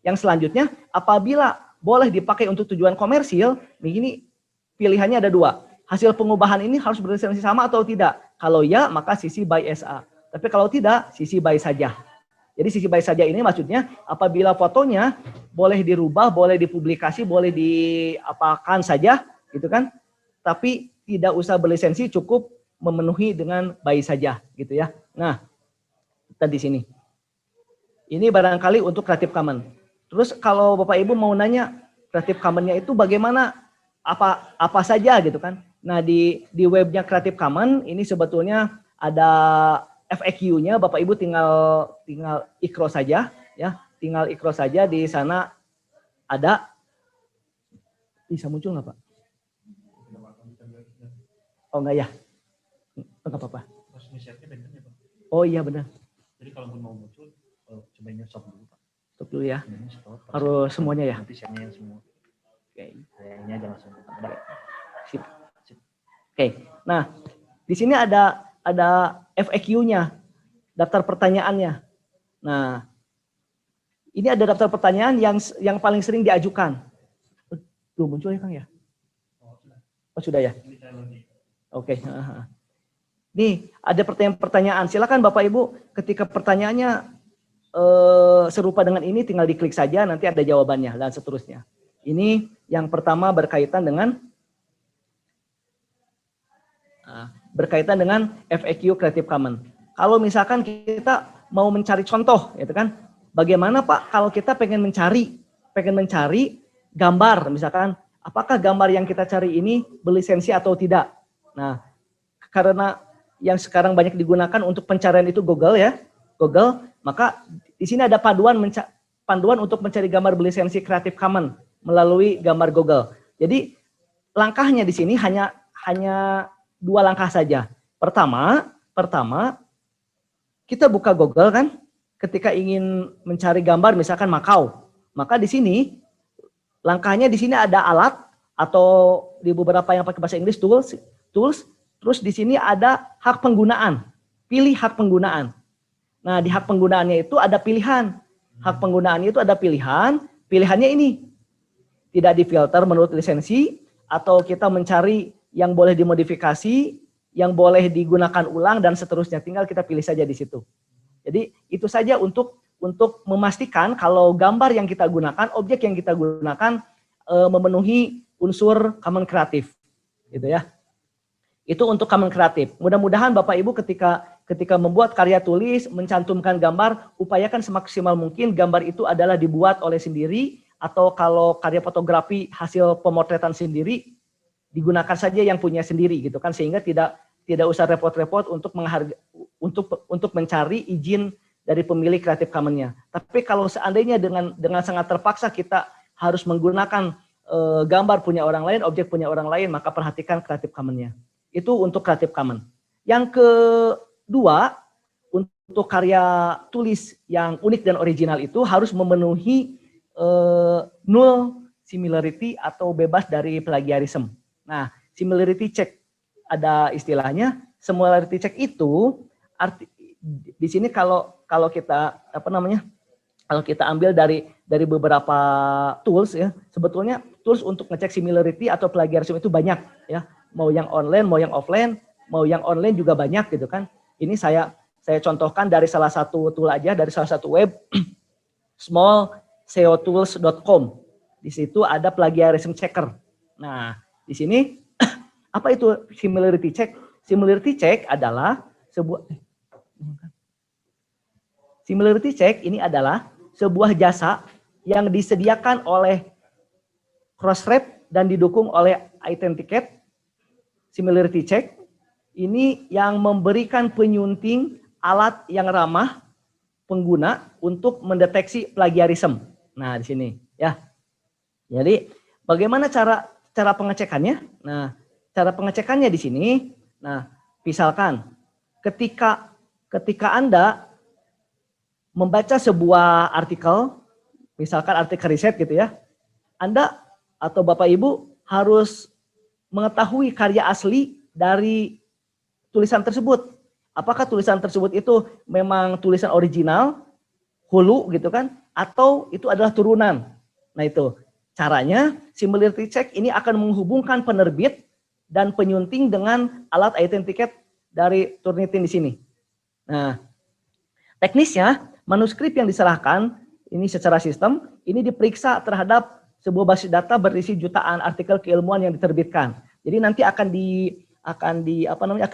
Yang selanjutnya, apabila boleh dipakai untuk tujuan komersil, ini pilihannya ada 2. Hasil pengubahan ini harus berlisensi sama atau tidak. Kalau ya, maka CC by SA. Tapi kalau tidak, CC by saja. Jadi CC by saja ini maksudnya apabila fotonya boleh dirubah, boleh dipublikasi, boleh diapakan saja, gitu kan. Tapi tidak usah berlisensi, cukup memenuhi dengan by saja, gitu ya. Nah, kita di sini. Ini barangkali untuk Creative Commons. Terus kalau Bapak Ibu mau nanya Creative Commons-nya itu bagaimana, apa saja gitu kan. Nah, di webnya Creative Commons ini sebetulnya ada FAQ-nya, Bapak Ibu tinggal ikro saja ya, tinggal ikro saja. Di sana ada, bisa muncul nggak Pak? Oh enggak ya? Enggak apa-apa. Oh iya benar. Jadi kalau mau muncul, coba nyosop dulu Pak. Stop dulu ya. Stop. Harus semuanya ya. Nanti share-nya yang semua. Oke. Kayaknya aja langsung. Sip. Oke. Nah, di sini ada FAQ-nya, daftar pertanyaannya. Nah, ini ada daftar pertanyaan yang paling sering diajukan. Belum muncul ya, Kang ya? Oh, sudah ya? Oke. Nih, ada pertanyaan-pertanyaan. Silakan Bapak Ibu, ketika pertanyaannya serupa dengan ini, tinggal diklik saja, nanti ada jawabannya, dan seterusnya. Ini yang pertama berkaitan dengan FAQ Creative Commons. Kalau misalkan kita mau mencari contoh, gitu kan? Bagaimana Pak kalau kita pengen mencari gambar, misalkan apakah gambar yang kita cari ini berlisensi atau tidak? Nah, karena yang sekarang banyak digunakan untuk pencarian itu Google ya, Google, maka di sini ada panduan untuk mencari gambar berlisensi Creative Commons melalui gambar Google. Jadi langkahnya di sini hanya 2 langkah saja. Pertama kita buka Google kan, ketika ingin mencari gambar misalkan Makau, maka di sini langkahnya di sini ada alat atau di beberapa yang pakai bahasa Inggris tools, terus di sini ada hak penggunaan, pilih hak penggunaan. Nah, di hak penggunaannya itu ada pilihan. Hak penggunaannya itu ada pilihannya ini. Tidak difilter menurut lisensi, atau kita mencari yang boleh dimodifikasi, yang boleh digunakan ulang, dan seterusnya. Tinggal kita pilih saja di situ. Jadi itu saja untuk memastikan kalau gambar yang kita gunakan, objek yang kita gunakan memenuhi unsur Common Kreatif, gitu ya. Itu untuk Common Kreatif. Mudah-mudahan Bapak Ibu ketika membuat karya tulis, mencantumkan gambar, upayakan semaksimal mungkin gambar itu adalah dibuat oleh sendiri, atau kalau karya fotografi hasil pemotretan sendiri, digunakan saja yang punya sendiri, gitu kan, sehingga tidak usah repot-repot untuk mencari izin dari pemilik Creative Commons-nya. Tapi kalau seandainya dengan sangat terpaksa kita harus menggunakan gambar punya orang lain, objek punya orang lain, maka perhatikan Creative Commons-nya. Itu untuk Creative Commons. Yang kedua, untuk karya tulis yang unik dan original itu harus memenuhi null similarity atau bebas dari plagiarisme. Nah, similarity check ada istilahnya. Similarity check itu di sini kalau kita kalau kita ambil dari beberapa tools ya, sebetulnya tools untuk ngecek similarity atau plagiarisme itu banyak ya. Mau yang online, mau yang offline, mau yang online juga banyak gitu kan. Ini saya contohkan dari salah satu tool aja, dari salah satu web smallseotools.com. Di situ ada plagiarism checker. Nah, di sini apa itu similarity check? Similarity check adalah sebuah jasa yang disediakan oleh Crossref dan didukung oleh Authenticate. Similarity check ini yang memberikan penyunting alat yang ramah pengguna untuk mendeteksi plagiarisme. Nah, di sini ya. Jadi bagaimana cara pengecekannya? Nah, cara pengecekannya di sini. Nah, misalkan ketika Anda membaca sebuah artikel, misalkan artikel riset gitu ya, Anda atau Bapak Ibu harus mengetahui karya asli dari tulisan tersebut. Apakah tulisan tersebut itu memang tulisan original, hulu gitu kan, atau itu adalah turunan. Nah itu caranya, similarity check ini akan menghubungkan penerbit dan penyunting dengan alat Authenticate dari Turnitin di sini. Nah, teknisnya manuskrip yang diserahkan ini secara sistem ini diperiksa terhadap sebuah basis data berisi jutaan artikel keilmuan yang diterbitkan. Jadi nanti akan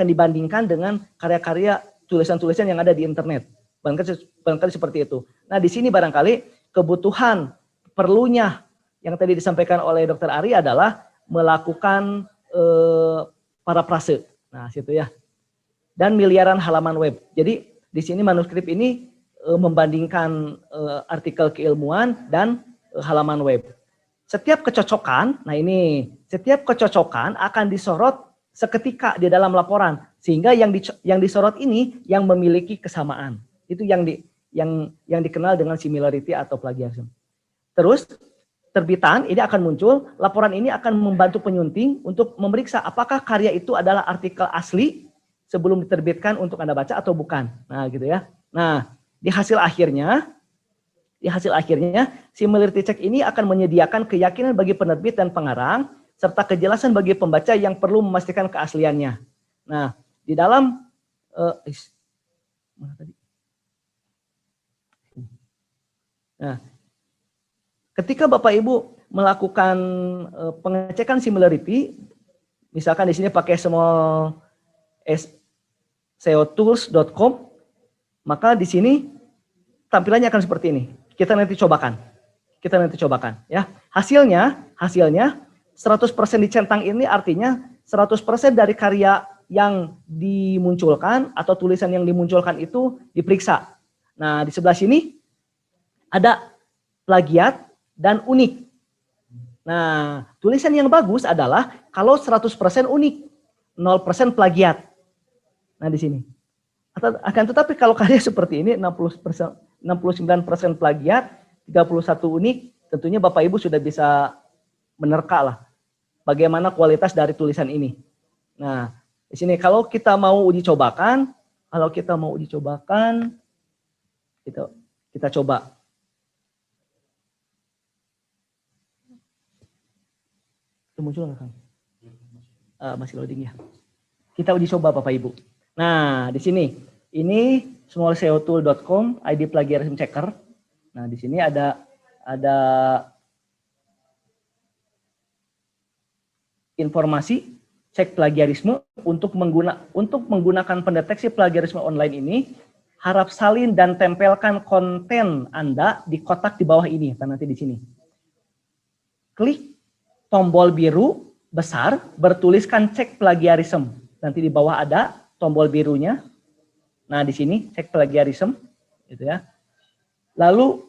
dibandingkan dengan karya-karya tulisan-tulisan yang ada di internet. Barangkali seperti itu. Nah, di sini barangkali kebutuhan perlunya yang tadi disampaikan oleh Dr. Ari adalah melakukan parafrase. Nah, situ ya. Dan miliaran halaman web. Jadi di sini manuskrip ini membandingkan artikel keilmuan dan halaman web. Setiap kecocokan, nah ini, setiap kecocokan akan disorot seketika di dalam laporan, sehingga yang disorot ini yang memiliki kesamaan. Itu yang yang dikenal dengan similarity atau plagiarism. Terus terbitan ini akan muncul, laporan ini akan membantu penyunting untuk memeriksa apakah karya itu adalah artikel asli sebelum diterbitkan untuk Anda baca atau bukan. Nah, gitu ya. Nah, di hasil akhirnya similarity check ini akan menyediakan keyakinan bagi penerbit dan pengarang serta kejelasan bagi pembaca yang perlu memastikan keasliannya. Nah, di dalam ketika Bapak Ibu melakukan pengecekan similarity, misalkan di sini pakai small seotools.com, maka di sini tampilannya akan seperti ini. Kita nanti cobakan ya. Hasilnya 100% dicentang ini artinya 100% dari karya yang dimunculkan atau tulisan yang dimunculkan itu diperiksa. Nah, di sebelah sini ada plagiat dan unik. Nah, tulisan yang bagus adalah kalau 100% unik, 0% plagiat. Nah, di sini. Akan tetapi kalau karya seperti ini 69% plagiat, 31 unik, tentunya Bapak Ibu sudah bisa menerka lah bagaimana kualitas dari tulisan ini. Nah, di sini kalau kita mau uji cobakan, kita coba. Itu muncul nggak, Kang? Masih loading ya. Kita uji coba Bapak Ibu. Nah, di sini ini smallseotool.com ID plagiarism checker. Nah, di sini ada informasi cek plagiarisme untuk menggunakan pendeteksi plagiarisme online ini, harap salin dan tempelkan konten Anda di kotak di bawah ini, nanti di sini. Klik tombol biru besar bertuliskan cek plagiarism. Nanti di bawah ada tombol birunya. Nah, di sini cek plagiarism gitu ya. Lalu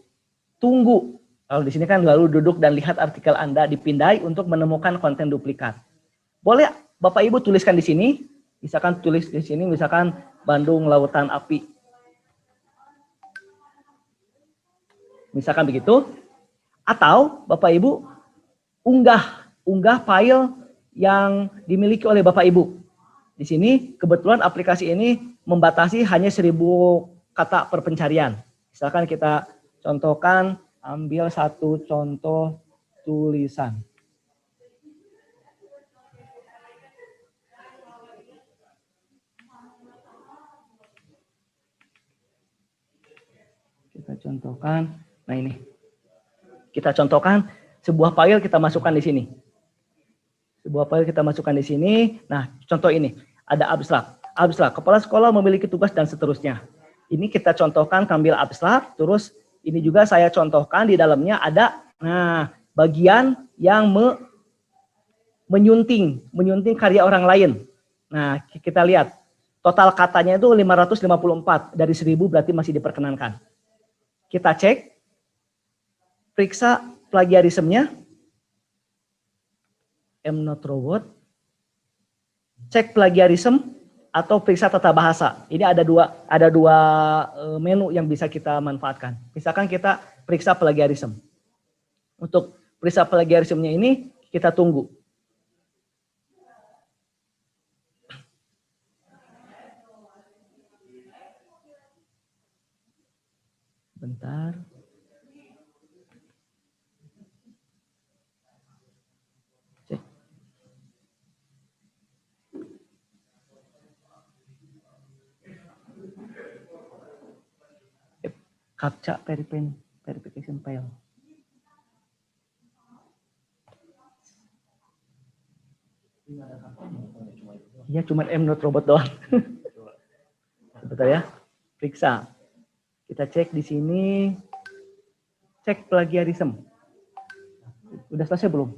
tunggu. Kalau di sini kan lalu duduk dan lihat artikel Anda dipindai untuk menemukan konten duplikat. Boleh Bapak Ibu tuliskan di sini, misalkan tulis di sini misalkan Bandung Lautan Api. Misalkan begitu. Atau Bapak Ibu unggah file yang dimiliki oleh Bapak Ibu. Di sini kebetulan aplikasi ini membatasi hanya 1000 kata per pencarian. Misalkan kita contohkan, ambil satu contoh tulisan. Kita contohkan, nah ini. Kita contohkan sebuah file kita masukkan di sini. Nah, contoh ini ada abstrak. Kepala sekolah memiliki tugas dan seterusnya. Ini kita contohkan ambil abstrak, terus ini juga saya contohkan di dalamnya ada bagian yang menyunting karya orang lain. Nah, kita lihat total katanya itu 554 dari 1000 berarti masih diperkenankan. Kita cek, periksa plagiarismenya, mnotrobot, cek plagiarism atau periksa tata bahasa. Ini ada dua menu yang bisa kita manfaatkan. Misalkan kita periksa plagiarism. Untuk periksa plagiarismenya ini kita tunggu. Bentar. Cek. Captcha verification file. Iya, cuma mnotrobot doang. Sebentar ya. Periksa. Kita cek di sini. Cek plagiarism. Udah selesai belum?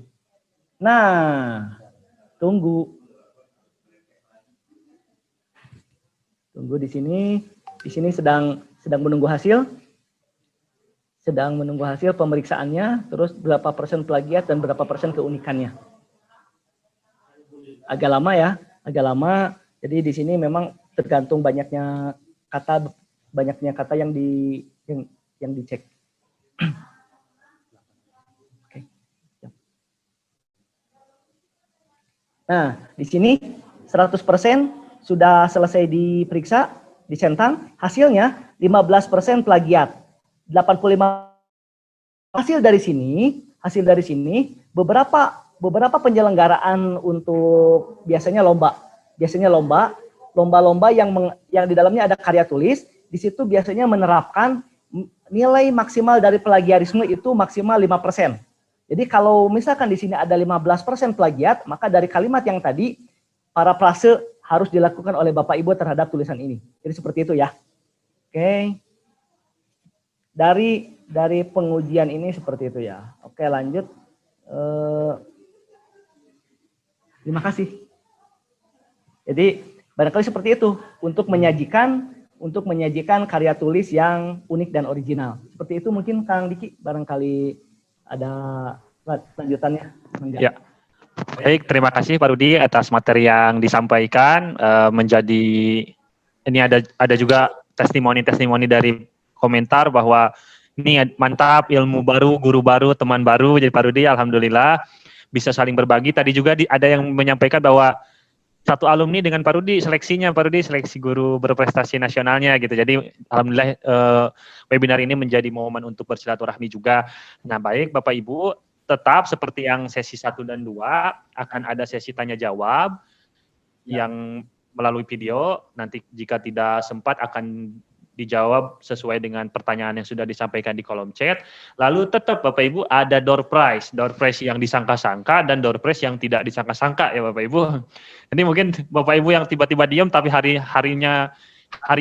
Nah, tunggu. Tunggu di sini. Di sini sedang menunggu hasil. Pemeriksaannya, terus berapa persen plagiat dan berapa persen keunikannya. Agak lama ya, Jadi di sini memang tergantung banyaknya kata yang yang dicek. Oke. Nah, di sini 100% sudah selesai diperiksa, dicentang, hasilnya 15% plagiat. 85 hasil dari sini beberapa penyelenggaraan untuk biasanya lomba yang di dalamnya ada karya tulis, di situ biasanya menerapkan nilai maksimal dari plagiarisme itu maksimal 5%. Jadi kalau misalkan di sini ada 15% plagiat, maka dari kalimat yang tadi parafrase harus dilakukan oleh Bapak Ibu terhadap tulisan ini. Jadi seperti itu ya. Oke. Dari pengujian ini seperti itu ya. Oke, lanjut. Terima kasih. Jadi barangkali seperti itu untuk menyajikan karya tulis yang unik dan original. Seperti itu mungkin Kang Diki, barangkali ada lanjutannya. Ya. Baik, terima kasih Pak Rudi atas materi yang disampaikan. Ini ada juga testimoni dari komentar bahwa ini mantap, ilmu baru, guru baru, teman baru. Jadi Pak Rudi, alhamdulillah bisa saling berbagi. Tadi juga ada yang menyampaikan bahwa satu alumni dengan Pak Rudi, seleksi guru berprestasi nasionalnya gitu. Jadi alhamdulillah webinar ini menjadi momen untuk bersilaturahmi juga. Nah, baik Bapak Ibu, tetap seperti yang sesi 1 dan 2 akan ada sesi tanya jawab yang melalui video. Nanti jika tidak sempat akan dijawab sesuai dengan pertanyaan yang sudah disampaikan di kolom chat. Lalu tetap Bapak Ibu ada door prize yang disangka-sangka dan door prize yang tidak disangka-sangka ya Bapak Ibu. Ini mungkin Bapak Ibu yang tiba-tiba diam tapi hari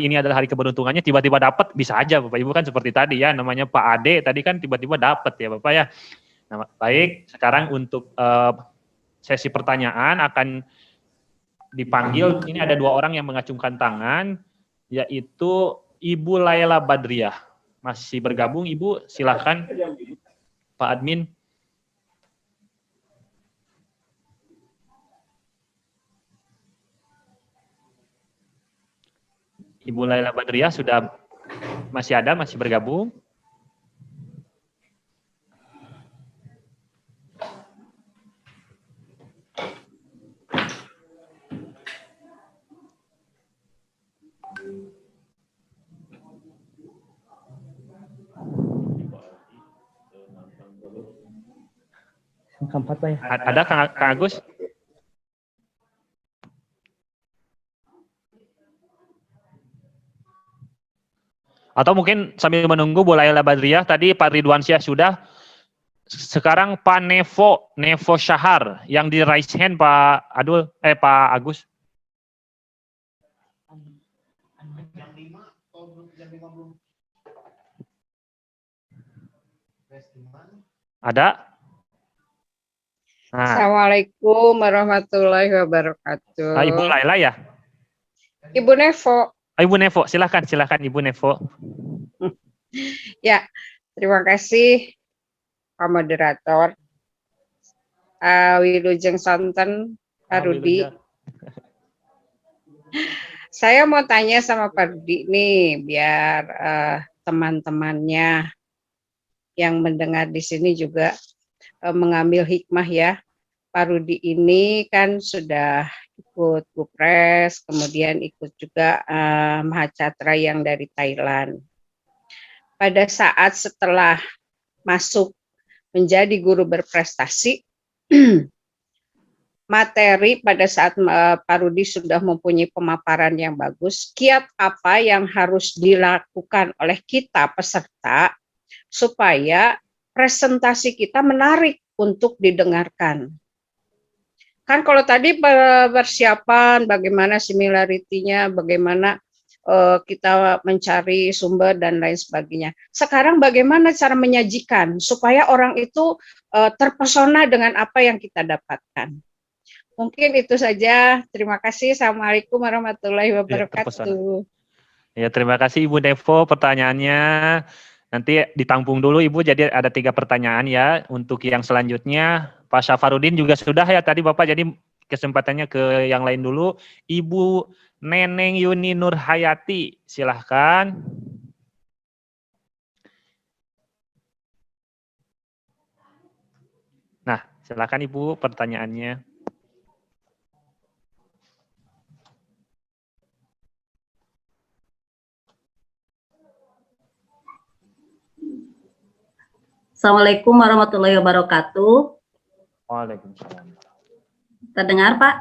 ini adalah hari keberuntungannya, tiba-tiba dapat, bisa aja Bapak Ibu, kan seperti tadi ya, namanya Pak Ade tadi kan tiba-tiba dapat ya Bapak ya. Nah, baik, sekarang untuk sesi pertanyaan akan dipanggil, ini ada 2 orang yang mengacungkan tangan, yaitu Ibu Laila Badriah. Masih bergabung Ibu, silakan Pak Admin. Ibu Laila Badriah masih bergabung. Keempat Pak ya. Ada Kang Agus? Atau mungkin sambil menunggu Bu Laila Badriah, tadi Pak Ridwansyah sudah. Sekarang Pak Nevo Syahar yang di raise hand Pak Agus. Ada? Nah. Assalamualaikum warahmatullahi wabarakatuh. Ibu Laila ya? Ibu Nevo. Ibu Nevo, silakan Ibu Nevo. Ya, terima kasih Pak Moderator. Wilujeng Sonten, Pak Rudi. Saya mau tanya sama Pak Rudi nih, biar teman-temannya yang mendengar di sini juga mengambil hikmah ya. Pak Rudi ini kan sudah ikut Gupres, kemudian ikut juga Mahacatra yang dari Thailand. Pada saat setelah masuk menjadi guru berprestasi, materi pada saat Pak Rudi sudah mempunyai pemaparan yang bagus, kiat apa yang harus dilakukan oleh kita peserta supaya presentasi kita menarik untuk didengarkan. Kan kalau tadi persiapan, bagaimana similarity-nya, bagaimana kita mencari sumber dan lain sebagainya. Sekarang bagaimana cara menyajikan supaya orang itu terpesona dengan apa yang kita dapatkan. Mungkin itu saja. Terima kasih. Assalamualaikum warahmatullahi wabarakatuh. Ya, terima kasih Ibu Nevo pertanyaannya. Nanti ditampung dulu Ibu, jadi ada 3 pertanyaan ya. Untuk yang selanjutnya, Pak Syafarudin juga sudah ya tadi Bapak, jadi kesempatannya ke yang lain dulu. Ibu Neneng Yuni Nurhayati, silahkan. Silakan Ibu pertanyaannya. Assalamualaikum warahmatullahi wabarakatuh. Waalaikumsalam. Terdengar, Pak?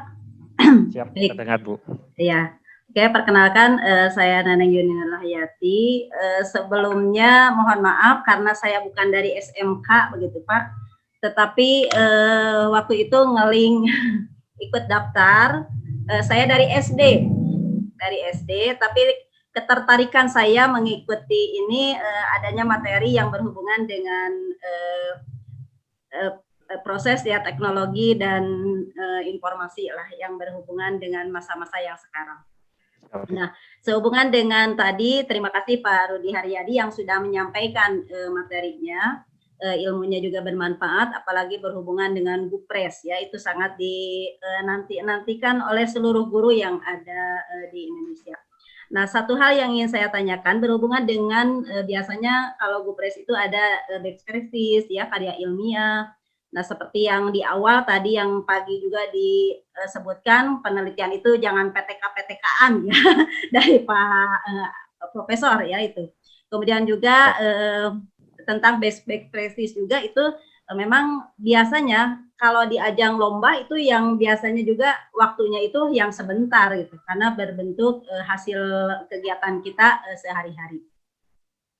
Siap, Baik. terdengar Bu. Ya. Oke, perkenalkan saya Naneng Yuni Rahayati. Sebelumnya mohon maaf karena saya bukan dari SMK begitu, Pak. Tetapi waktu itu ngeling ikut daftar. Saya dari SD. Tapi ketertarikan saya mengikuti ini adanya materi yang berhubungan dengan proses ya teknologi dan informasi lah yang berhubungan dengan masa-masa yang sekarang. Nah, sehubungan dengan tadi, terima kasih Pak Rudi Haryadi yang sudah menyampaikan materinya, ilmunya juga bermanfaat, apalagi berhubungan dengan Gupres ya, itu sangat dinantikan oleh seluruh guru yang ada di Indonesia. Nah, satu hal yang ingin saya tanyakan berhubungan dengan biasanya kalau Gupres itu ada best practice ya, karya ilmiah. Nah, seperti yang di awal tadi yang pagi juga disebutkan, penelitian itu jangan PTK-PTK-an ya dari Pak Profesor ya itu. Kemudian juga tentang best practice juga itu memang biasanya kalau di ajang lomba itu yang biasanya juga waktunya itu yang sebentar gitu karena berbentuk hasil kegiatan kita sehari-hari.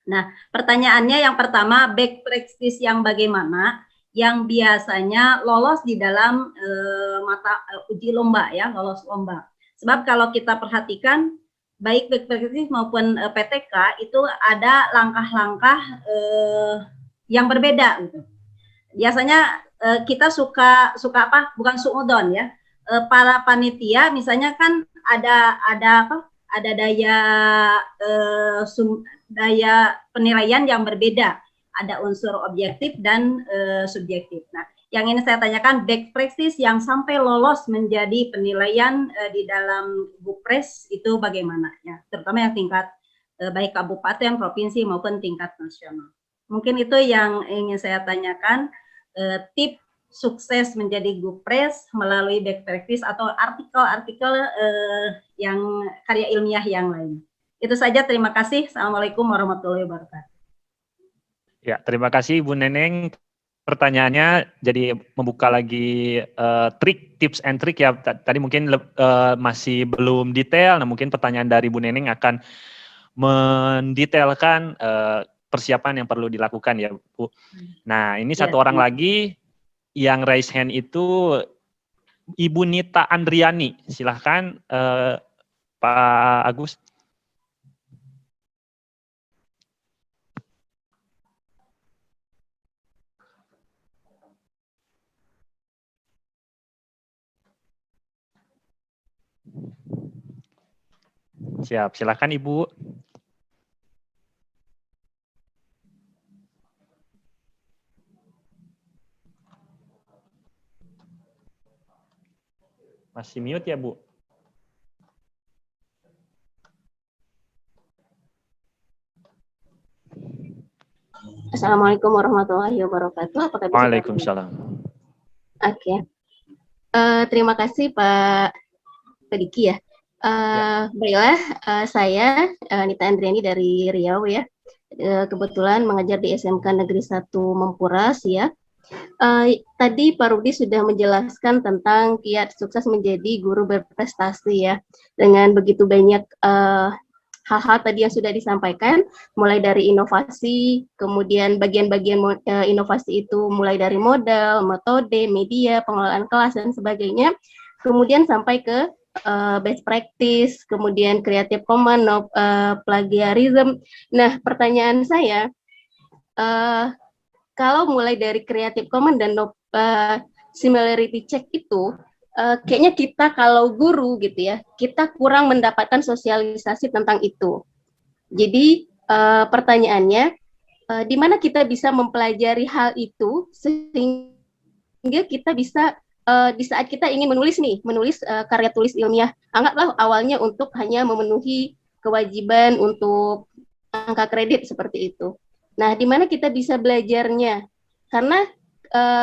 Nah, pertanyaannya yang pertama, best practice yang bagaimana yang biasanya lolos di dalam uji lomba ya, lolos lomba. Sebab kalau kita perhatikan baik best practice maupun PTK itu ada langkah-langkah yang berbeda gitu. Biasanya kita suka apa? Bukan suudon ya. Para panitia misalnya kan ada daya penilaian yang berbeda. Ada unsur objektif dan subjektif. Nah, yang ini saya tanyakan best practice yang sampai lolos menjadi penilaian di dalam Gupres itu bagaimana ya, terutama yang tingkat baik kabupaten, provinsi maupun tingkat nasional. Mungkin itu yang ingin saya tanyakan, tips sukses menjadi Gupres melalui best practice atau artikel-artikel yang karya ilmiah yang lain. Itu saja, terima kasih. Assalamualaikum warahmatullahi wabarakatuh. Ya, terima kasih Ibu Neneng. Pertanyaannya jadi membuka lagi tips and trick ya. Tadi mungkin masih belum detail. Nah, mungkin pertanyaan dari Bu Neneng akan mendetailkan persiapan yang perlu dilakukan ya, Bu. Nah, ini satu orang lagi yang raise hand itu Ibu Nita Andriani. Silahkan Pak Agus. Siap, silakan Ibu. Masih mute ya, Bu? Assalamualaikum warahmatullahi wabarakatuh. Apakah bisa? Waalaikumsalam. Oke. Terima kasih Pak Diki ya. Baiklah, saya Nita Andriani dari Riau ya. Kebetulan mengajar di SMK Negeri 1 Mempuras ya. Tadi Pak Rudi sudah menjelaskan tentang kiat sukses menjadi guru berprestasi ya. Dengan begitu banyak hal-hal tadi yang sudah disampaikan, mulai dari inovasi, kemudian bagian-bagian inovasi itu mulai dari modal, metode, media, pengelolaan kelas, dan sebagainya, kemudian sampai ke best practice, kemudian Creative Commons, plagiarism. Nah, pertanyaan saya, kalau mulai dari Creative Commons dan similarity check itu, kayaknya kita kalau guru gitu ya, kita kurang mendapatkan sosialisasi tentang itu. Jadi pertanyaannya, di mana kita bisa mempelajari hal itu sehingga kita bisa di saat kita ingin menulis karya tulis ilmiah, anggaplah awalnya untuk hanya memenuhi kewajiban untuk angka kredit seperti itu. Nah, di mana kita bisa belajarnya? Karena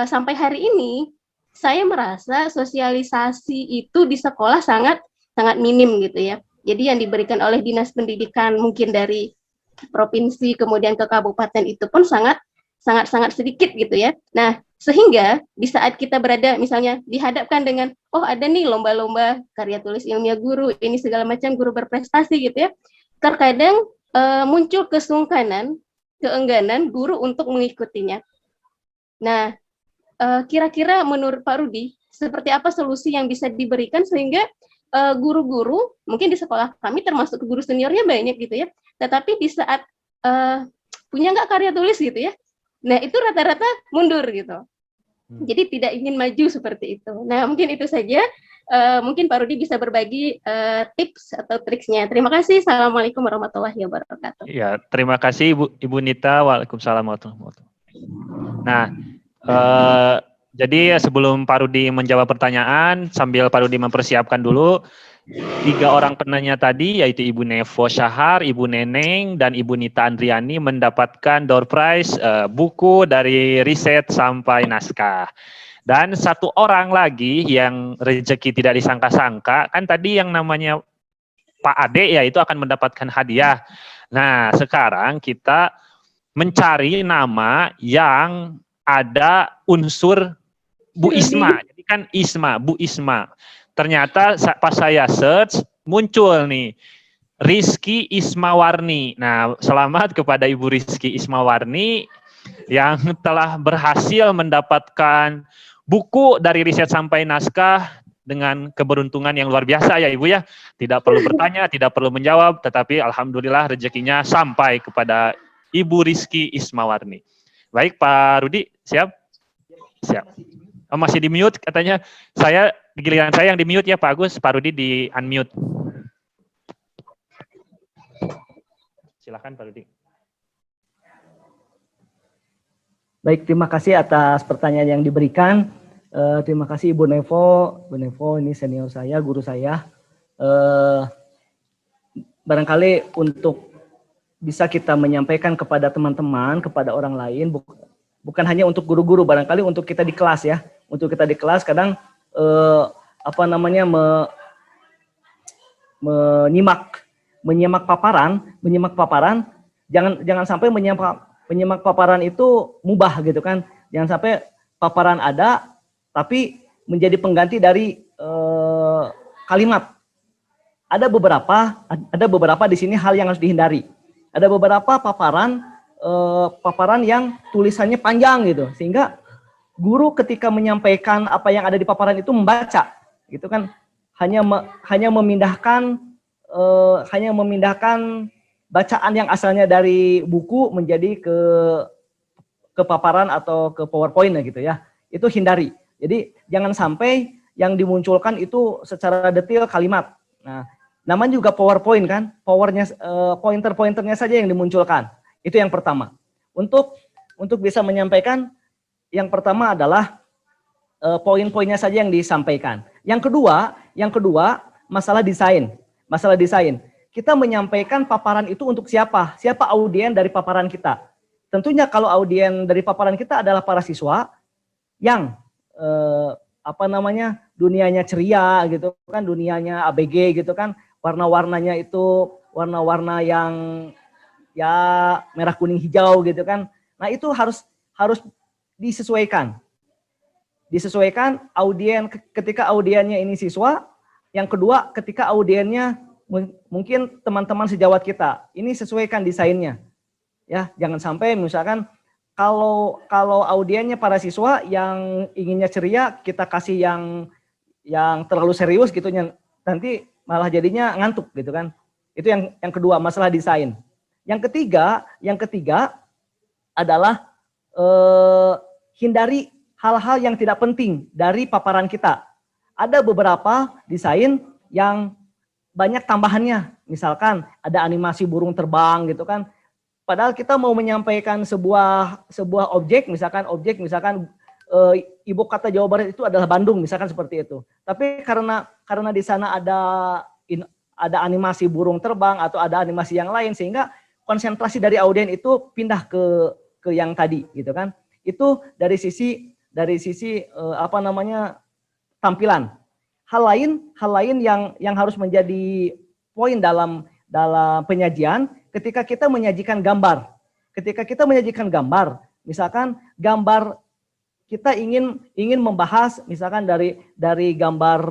sampai hari ini saya merasa sosialisasi itu di sekolah sangat minim gitu ya. Jadi yang diberikan oleh dinas pendidikan mungkin dari provinsi kemudian ke kabupaten itu pun sangat sedikit gitu ya. Nah, sehingga di saat kita berada misalnya dihadapkan dengan oh ada nih lomba-lomba karya tulis ilmiah guru, ini segala macam guru berprestasi gitu ya. Terkadang muncul kesungkanan, keengganan guru untuk mengikutinya. Nah, kira-kira menurut Pak Rudi, seperti apa solusi yang bisa diberikan sehingga guru-guru, mungkin di sekolah kami termasuk guru seniornya banyak gitu ya, tetapi di saat punya nggak karya tulis gitu ya, nah itu rata-rata mundur gitu. Jadi tidak ingin maju seperti itu. Nah mungkin itu saja, mungkin Pak Rudi bisa berbagi tips atau triksnya. Terima kasih. Assalamualaikum warahmatullahi wabarakatuh. Ya, terima kasih Ibu Nita. Waalaikumsalam warahmatullahi wabarakatuh. Nah, jadi sebelum Pak Rudi menjawab pertanyaan, sambil Pak Rudi mempersiapkan dulu, 3 orang penanya tadi, yaitu Ibu Nevo Syahar, Ibu Neneng, dan Ibu Nita Andriani mendapatkan door prize buku dari riset sampai naskah. Dan 1 orang lagi yang rezeki tidak disangka-sangka, kan tadi yang namanya Pak Ade ya itu akan mendapatkan hadiah. Nah, sekarang kita mencari nama yang ada unsur Bu Isma, jadi kan Isma, Bu Isma. Ternyata pas saya search muncul nih Rizky Ismawarni. Nah, selamat kepada Ibu Rizky Ismawarni yang telah berhasil mendapatkan buku dari riset sampai naskah dengan keberuntungan yang luar biasa ya Ibu ya. Tidak perlu bertanya, tidak perlu menjawab, tetapi alhamdulillah rezekinya sampai kepada Ibu Rizky Ismawarni. Baik Pak Rudi, siap? Siap. Oh, masih di mute katanya. Giliran saya yang di mute ya Pak Agus, Pak Rudi di unmute. Silakan Pak Rudi. Baik, terima kasih atas pertanyaan yang diberikan. Terima kasih Ibu Nevo. Ibu Nevo ini senior saya, guru saya. Barangkali untuk bisa kita menyampaikan kepada teman-teman, kepada orang lain, bukan hanya untuk guru-guru, barangkali untuk kita di kelas ya. Untuk kita di kelas kadang menyimak paparan, jangan sampai menyimak paparan itu mubah gitu kan. Jangan sampai paparan ada tapi menjadi pengganti dari kalimat. Ada beberapa di sini hal yang harus dihindari. Ada beberapa paparan yang tulisannya panjang gitu, sehingga guru ketika menyampaikan apa yang ada di paparan itu membaca, gitu kan, hanya memindahkan bacaan yang asalnya dari buku menjadi ke paparan atau ke PowerPoint gitu ya. Itu hindari. Jadi jangan sampai yang dimunculkan itu secara detail kalimat. Nah, namanya juga PowerPoint kan, pointer-pointernya saja yang dimunculkan. Itu yang pertama. Untuk bisa menyampaikan, yang pertama adalah poin-poinnya saja yang disampaikan. Yang kedua masalah desain. Masalah desain. Kita menyampaikan paparan itu untuk siapa? Siapa audien dari paparan kita? Tentunya kalau audien dari paparan kita adalah para siswa yang dunianya ceria gitu kan, dunianya ABG gitu kan, warna-warnanya itu warna-warna yang ya merah kuning hijau gitu kan. Nah, itu harus disesuaikan audien, ketika audiennya ini siswa. Yang kedua, ketika audiennya mungkin teman-teman sejawat kita, ini sesuaikan desainnya ya. Jangan sampai misalkan kalau audiennya para siswa yang inginnya ceria, kita kasih yang terlalu serius gitu, nanti malah jadinya ngantuk gitu kan. Itu yang kedua, masalah desain. Yang ketiga adalah hindari hal-hal yang tidak penting dari paparan kita. Ada beberapa desain yang banyak tambahannya, misalkan ada animasi burung terbang gitu kan. Padahal kita mau menyampaikan sebuah objek, misalkan ibu kota Jawa Barat itu adalah Bandung, misalkan seperti itu. Tapi karena di sana ada animasi burung terbang atau ada animasi yang lain, sehingga konsentrasi dari audien itu pindah ke yang tadi gitu kan. Itu dari sisi dari sisi apa namanya tampilan. Hal lain yang harus menjadi poin dalam penyajian ketika kita menyajikan gambar. Ketika kita menyajikan gambar, misalkan gambar kita ingin membahas misalkan dari gambar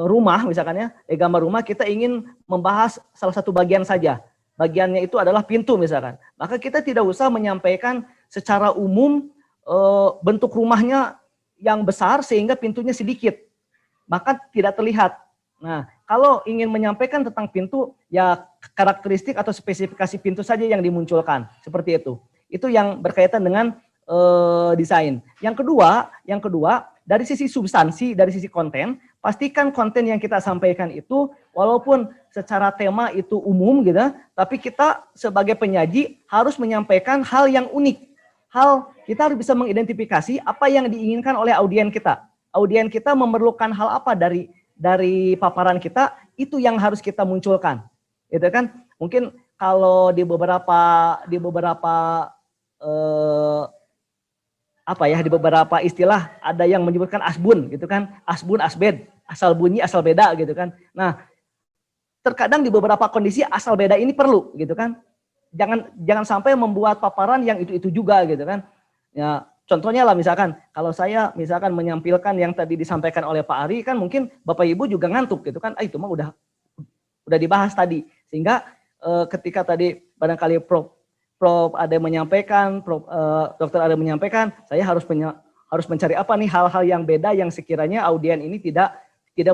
rumah misalkan ya, gambar rumah kita ingin membahas salah satu bagian saja. Bagiannya itu adalah pintu misalkan. Maka kita tidak usah menyampaikan secara umum bentuk rumahnya yang besar sehingga pintunya sedikit. Maka tidak terlihat. Nah, kalau ingin menyampaikan tentang pintu, ya karakteristik atau spesifikasi pintu saja yang dimunculkan. Seperti itu. Itu yang berkaitan dengan desain. Yang kedua, dari sisi substansi, dari sisi konten, pastikan konten yang kita sampaikan itu walaupun secara tema itu umum gitu, tapi kita sebagai penyaji harus menyampaikan hal yang unik. Kita harus bisa mengidentifikasi apa yang diinginkan oleh audien kita. Audien kita memerlukan hal apa dari paparan kita, itu yang harus kita munculkan. Gitu kan? Mungkin kalau di beberapa di beberapa istilah ada yang menyebutkan asbun gitu kan, asbun asbed, asal bunyi asal beda gitu kan. Nah, terkadang di beberapa kondisi asal beda ini perlu gitu kan. Jangan sampai membuat paparan yang itu juga gitu kan. Ya, contohnya lah misalkan kalau saya misalkan menyampilkan yang tadi disampaikan oleh Pak Ari kan mungkin Bapak Ibu juga ngantuk gitu kan. Itu mah udah dibahas tadi. Sehingga ketika tadi barangkali Prof ada menyampaikan, Dokter ada menyampaikan, saya harus mencari apa nih hal-hal yang beda yang sekiranya audien ini tidak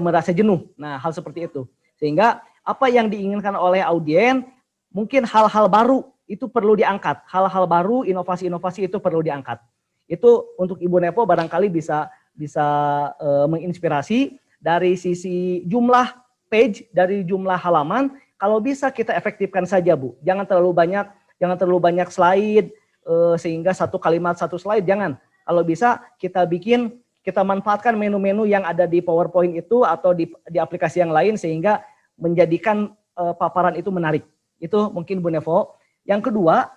merasa jenuh. Nah, hal seperti itu. Sehingga apa yang diinginkan oleh audien, mungkin hal-hal baru itu perlu diangkat. Hal-hal baru, inovasi-inovasi itu perlu diangkat. Itu untuk Ibu Nepo barangkali bisa menginspirasi dari sisi jumlah page, dari jumlah halaman. Kalau bisa kita efektifkan saja, Bu. Jangan terlalu banyak slide, sehingga satu kalimat satu slide, jangan. Kalau bisa kita manfaatkan menu-menu yang ada di PowerPoint itu atau di aplikasi yang lain sehingga menjadikan paparan itu menarik. Itu mungkin Bu Nevo. Yang kedua,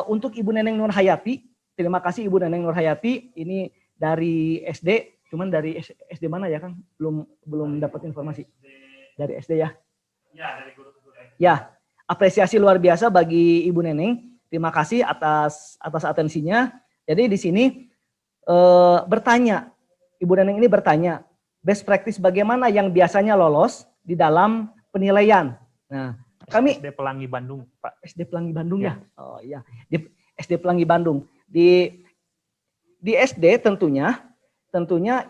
untuk Ibu Neneng Nur Hayati, terima kasih Ibu Neneng Nur Hayati, ini dari SD, cuman dari SD mana ya Kang? Belum dapat informasi. Dari SD ya? Ya, dari guru. Ya. Apresiasi luar biasa bagi Ibu Neneng. Terima kasih atas atensinya. Jadi di sini bertanya, Ibu Neneng ini bertanya, best practice bagaimana yang biasanya lolos di dalam penilaian. Nah, kami SD Pelangi Bandung, Pak. SD Pelangi Bandung ya. Oh iya, di SD Pelangi Bandung. Di SD tentunya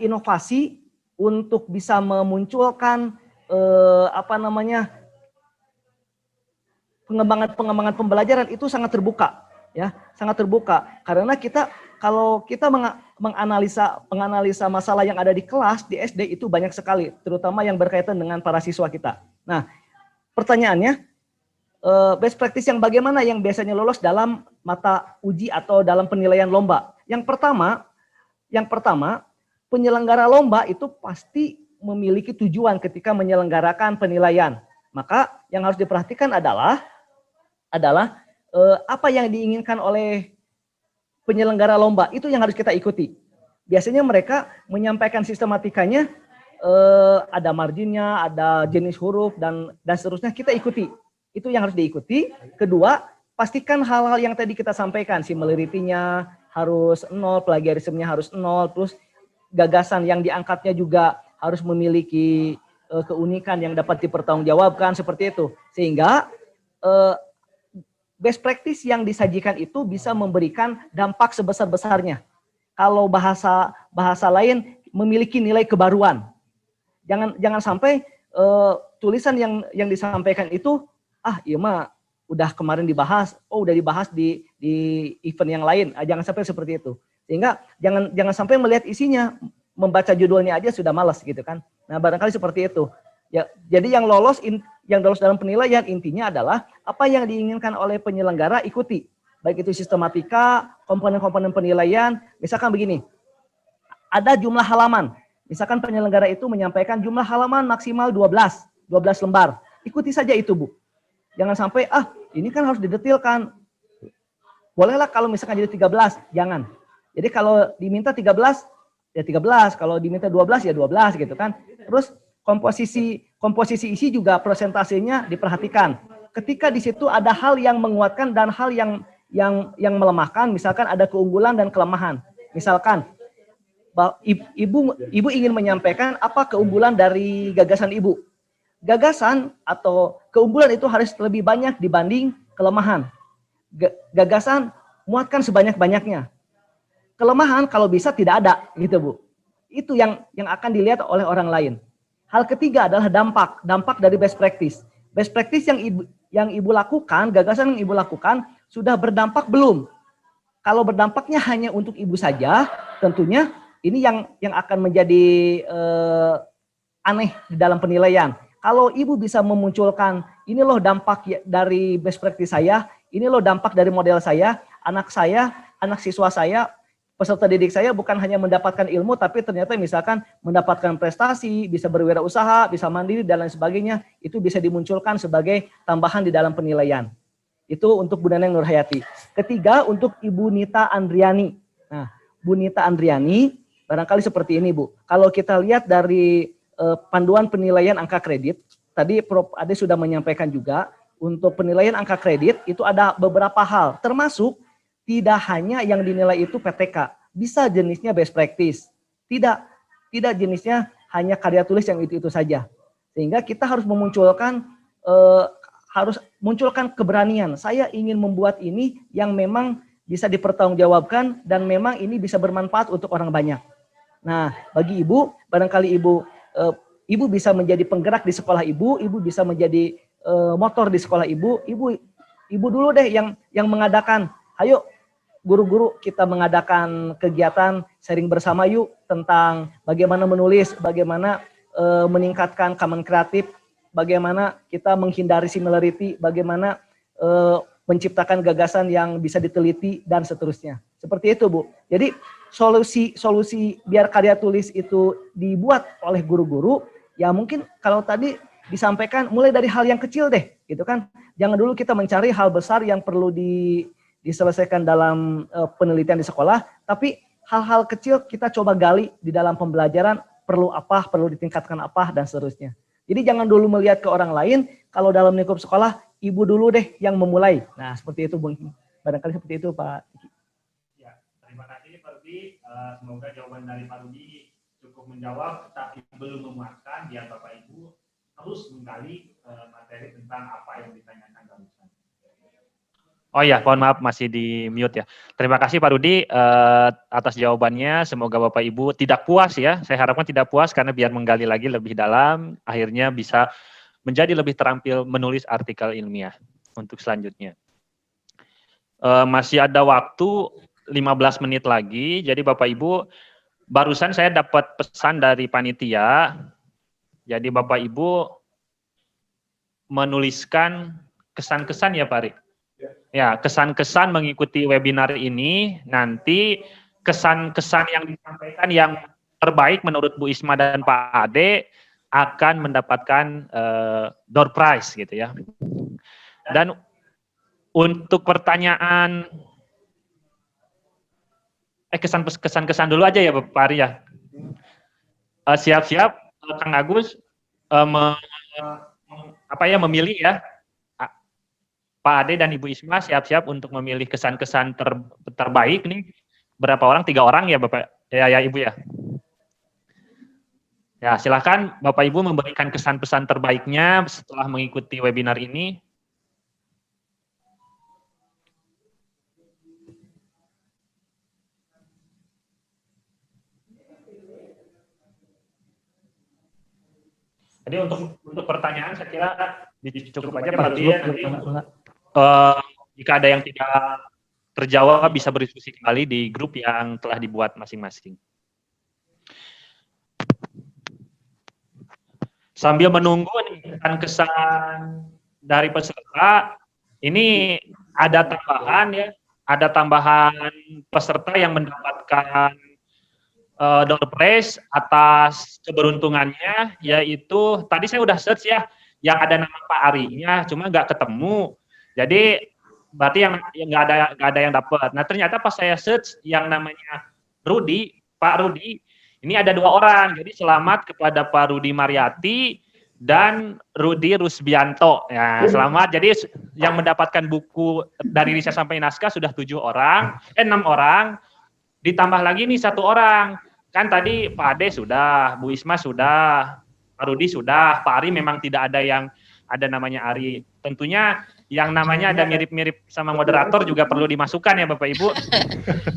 inovasi untuk bisa memunculkan pengembangan pembelajaran itu sangat terbuka ya, sangat terbuka karena kalau kita menganalisa masalah yang ada di kelas di SD itu banyak sekali, terutama yang berkaitan dengan para siswa kita. Nah, pertanyaannya best practice yang bagaimana yang biasanya lolos dalam mata uji atau dalam penilaian lomba? Yang pertama, penyelenggara lomba itu pasti memiliki tujuan ketika menyelenggarakan penilaian. Maka yang harus diperhatikan adalah apa yang diinginkan oleh penyelenggara lomba, itu yang harus kita ikuti. Biasanya mereka menyampaikan sistematikanya, ada marginnya, ada jenis huruf, dan seterusnya, kita ikuti. Itu yang harus diikuti. Kedua, pastikan hal-hal yang tadi kita sampaikan, similarity-nya harus 0, plagiarismenya harus 0, terus gagasan yang diangkatnya juga harus memiliki keunikan yang dapat dipertanggungjawabkan, seperti itu. Sehingga best practice yang disajikan itu bisa memberikan dampak sebesar-besarnya. Kalau bahasa lain memiliki nilai kebaruan. Jangan sampai tulisan yang disampaikan itu iya mah udah kemarin dibahas, udah dibahas di event yang lain. Jangan sampai seperti itu. Sehingga jangan sampai melihat isinya, membaca judulnya aja sudah malas gitu kan. Nah, barangkali seperti itu. Ya, jadi yang lolos dalam penilaian intinya adalah apa yang diinginkan oleh penyelenggara ikuti. Baik itu sistematika, komponen-komponen penilaian. Misalkan begini, ada jumlah halaman. Misalkan penyelenggara itu menyampaikan jumlah halaman maksimal 12 lembar. Ikuti saja itu, Bu. Jangan sampai, ini kan harus didetilkan. Bolehlah kalau misalkan jadi 13, jangan. Jadi kalau diminta 13 ya 13, kalau diminta 12 ya 12 gitu kan. Terus komposisi isi juga persentasenya diperhatikan. Ketika di situ ada hal yang menguatkan dan hal yang melemahkan, misalkan ada keunggulan dan kelemahan. Misalkan ibu ingin menyampaikan apa keunggulan dari gagasan ibu. Gagasan atau keunggulan itu harus lebih banyak dibanding kelemahan. Gagasan muatkan sebanyak-banyaknya. Kelemahan kalau bisa tidak ada, gitu Bu. Itu yang akan dilihat oleh orang lain. Hal ketiga adalah dampak dari best practice. Best practice yang ibu lakukan, gagasan yang ibu lakukan sudah berdampak belum? Kalau berdampaknya hanya untuk ibu saja, tentunya ini yang akan menjadi aneh di dalam penilaian. Kalau ibu bisa memunculkan, ini loh dampak dari best practice saya, ini loh dampak dari model saya, anak siswa saya, peserta didik saya bukan hanya mendapatkan ilmu, tapi ternyata misalkan mendapatkan prestasi, bisa berwirausaha, bisa mandiri, dan lain sebagainya, itu bisa dimunculkan sebagai tambahan di dalam penilaian. Itu untuk Bu Neneng Nurhayati. Ketiga, untuk Ibu Nita Andriani. Nah, Bu Nita Andriani, barangkali seperti ini Bu. Kalau kita lihat dari panduan penilaian angka kredit, tadi Prof. Ade sudah menyampaikan juga, untuk penilaian angka kredit itu ada beberapa hal, termasuk tidak hanya yang dinilai itu PTK, bisa jenisnya best practice. Tidak jenisnya hanya karya tulis yang itu saja. Sehingga kita harus memunculkan keberanian. Saya ingin membuat ini yang memang bisa dipertanggungjawabkan dan memang ini bisa bermanfaat untuk orang banyak. Nah, bagi ibu, barangkali ibu bisa menjadi penggerak di sekolah ibu bisa menjadi motor di sekolah ibu dulu deh yang mengadakan. Ayo guru-guru kita mengadakan kegiatan sharing bersama yuk tentang bagaimana menulis, bagaimana meningkatkan common kreatif, bagaimana kita menghindari similarity, bagaimana menciptakan gagasan yang bisa diteliti dan seterusnya. Seperti itu Bu. Jadi solusi biar karya tulis itu dibuat oleh guru-guru, ya mungkin kalau tadi disampaikan mulai dari hal yang kecil deh, gitu kan. Jangan dulu kita mencari hal besar yang perlu diselesaikan dalam penelitian di sekolah, tapi hal-hal kecil kita coba gali di dalam pembelajaran, perlu apa, perlu ditingkatkan apa, dan seterusnya. Jadi jangan dulu melihat ke orang lain, kalau dalam lingkup sekolah, ibu dulu deh yang memulai. Nah, seperti itu, Bung. Barangkali seperti itu, Pak. Ya, terima kasih, Pak Rudi. Semoga jawaban dari Pak Rudi cukup menjawab, tapi belum memuaskan, biar Bapak Ibu terus menggali materi tentang apa yang ditanyakan barusan. Oh ya, mohon maaf masih di mute ya. Terima kasih Pak Rudi atas jawabannya. Semoga Bapak Ibu tidak puas ya. Saya harapkan tidak puas karena biar menggali lagi lebih dalam, akhirnya bisa menjadi lebih terampil menulis artikel ilmiah untuk selanjutnya. Masih ada waktu 15 menit lagi. Jadi Bapak Ibu, barusan saya dapat pesan dari panitia. Jadi Bapak Ibu menuliskan kesan-kesan ya Pak Rik? Ya, kesan-kesan mengikuti webinar ini, nanti kesan-kesan yang disampaikan yang terbaik menurut Bu Isma dan Pak Ade akan mendapatkan door prize gitu ya. Dan untuk pertanyaan, kesan-kesan dulu aja ya Pak Ari ya. Siap-siap Kang Agus memilih ya. Pak Ade dan Ibu Isma siap-siap untuk memilih kesan-kesan terbaik nih. Berapa orang? 3 orang ya Bapak? Ya Ibu ya? Ya silakan Bapak Ibu memberikan kesan-pesan terbaiknya setelah mengikuti webinar ini. Jadi untuk pertanyaan saya kira cukup aja Pak Rudi ya. Jika ada yang tidak terjawab bisa berdiskusi kembali di grup yang telah dibuat masing-masing. Sambil menunggu nih kesan dari peserta, ini ada tambahan peserta yang mendapatkan door prize atas keberuntungannya, yaitu tadi saya udah search ya, yang ada nama Pak Arinya, cuma nggak ketemu. Jadi berarti yang nggak ada yang dapat. Nah ternyata pas saya search yang namanya Rudi, Pak Rudi, ini ada 2 orang. Jadi selamat kepada Pak Rudi Mariati dan Rudi Rusbianto. Ya, selamat. Jadi yang mendapatkan buku dari riset sampai naskah sudah 6 orang. Ditambah lagi nih 1 orang. Kan tadi Pak Ade sudah, Bu Isma sudah, Pak Rudi sudah, Pak Ari memang tidak ada yang ada namanya Ari. Tentunya yang namanya ada mirip-mirip sama moderator juga perlu dimasukkan ya Bapak Ibu.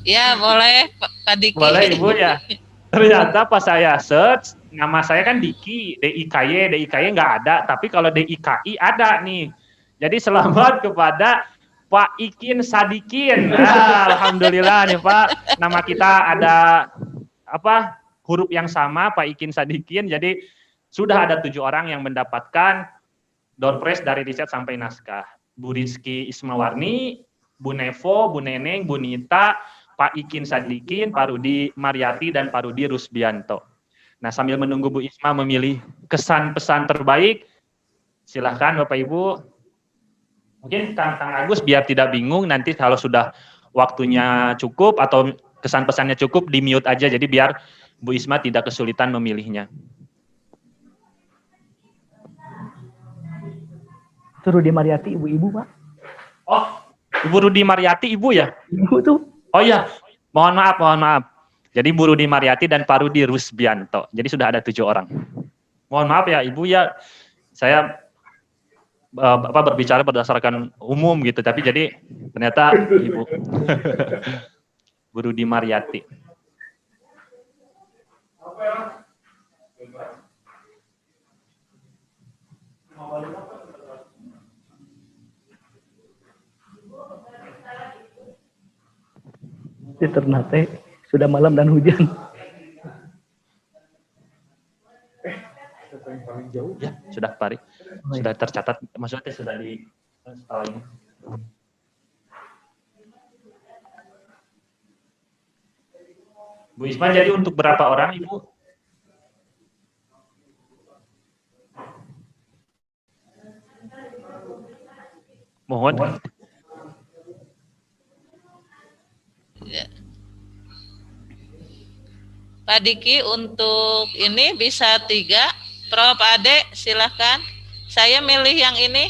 Ya boleh Pak Diki. Boleh Ibu ya. Ternyata pas saya search, nama saya kan Diki, DIKY nggak ada, tapi kalau DIKI ada nih. Jadi selamat kepada Pak Ikin Sadikin. Nah, alhamdulillah nih Pak, nama kita ada huruf yang sama, Pak Ikin Sadikin. Jadi sudah ada 7 orang yang mendapatkan door prize dari riset sampai naskah. Bu Rizky Ismawarni, Bu Nevo, Bu Neneng, Bu Nita, Pak Ikin Sadikin, Pak Rudi Mariati, dan Pak Rudi Rusbianto. Nah, sambil menunggu Bu Isma memilih kesan pesan terbaik, silahkan Bapak Ibu. Mungkin Kang Agus biar tidak bingung, nanti kalau sudah waktunya cukup atau kesan pesannya cukup, di-mute aja, jadi biar Bu Isma tidak kesulitan memilihnya. Itu Rudi Mariati, ibu-ibu, Pak. Oh, Ibu Rudi Mariati, Ibu ya? Ibu tuh. Oh iya, mohon maaf. Jadi Bu Rudi Mariati dan Pak Rudi Rusbianto. Jadi sudah ada 7 orang. Mohon maaf ya Ibu ya, saya berbicara berdasarkan umum gitu, tapi jadi ternyata Ibu Bu Rudi Mariati. Di Ternate sudah malam dan hujan. Ya, sudah Pak Ari. Sudah tercatat, maksudnya sudah di ini. Bu Isma, jadi untuk berapa orang Ibu? Mohon. Ya. Pak Diki untuk ini bisa 3. Prof Ade silahkan. Saya milih yang ini.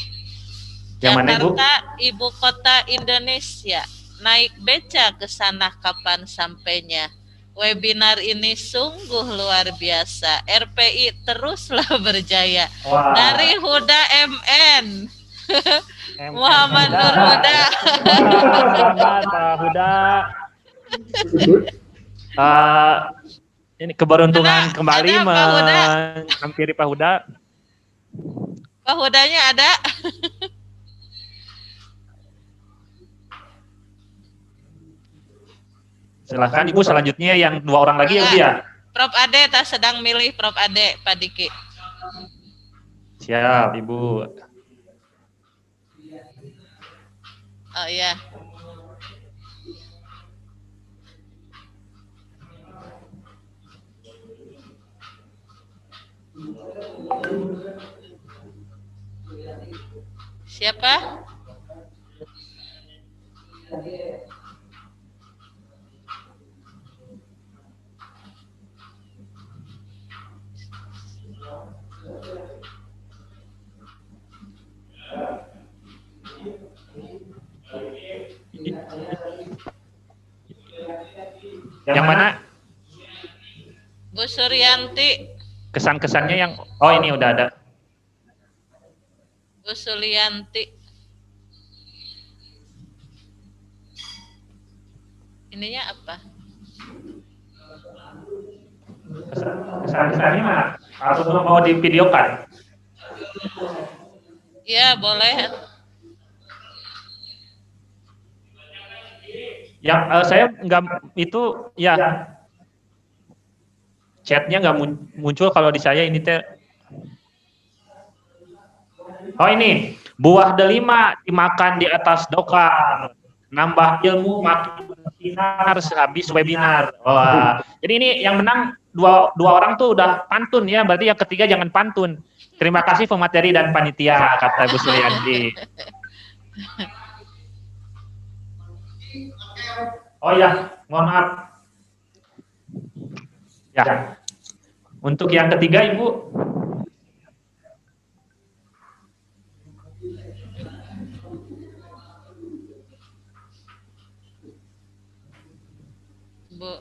Yang mana, Ibu? Jakarta Ibu Kota Indonesia. Naik beca ke sana kapan sampainya. Webinar ini sungguh luar biasa. RPI teruslah berjaya. Wah. Dari Huda MN. Muhammad Nur Huda. Selamat Pak Huda. Ini keberuntungan kembali menghampiri Pak Huda. Pak Hudanya ada. Silahkan Ibu, selanjutnya yang 2 orang lagi ya Bu ya. Prof Ade tak sedang milih Prof Ade, Pak Diki. Siap Ibu. Oh ya. Siapa? Yang mana? Bu Suryanti. Kesan-kesannya yang, oh ini udah ada. Bu Suryanti. Ininya apa? Kesan-kesannya mana? Atau mau divideokan? Ya boleh. Yang saya nggak itu ya chatnya nggak muncul kalau di saya ini teh. Oh ini buah delima dimakan di atas dokar, nambah ilmu makin bersinar sehabis webinar. Wah, jadi ini yang menang dua orang tuh udah pantun ya, berarti yang ketiga jangan pantun. Terima kasih pemateri dan panitia, kata Bu Suryanti. Oh ya, mohon maaf. Ya, untuk yang ketiga Ibu. Bu.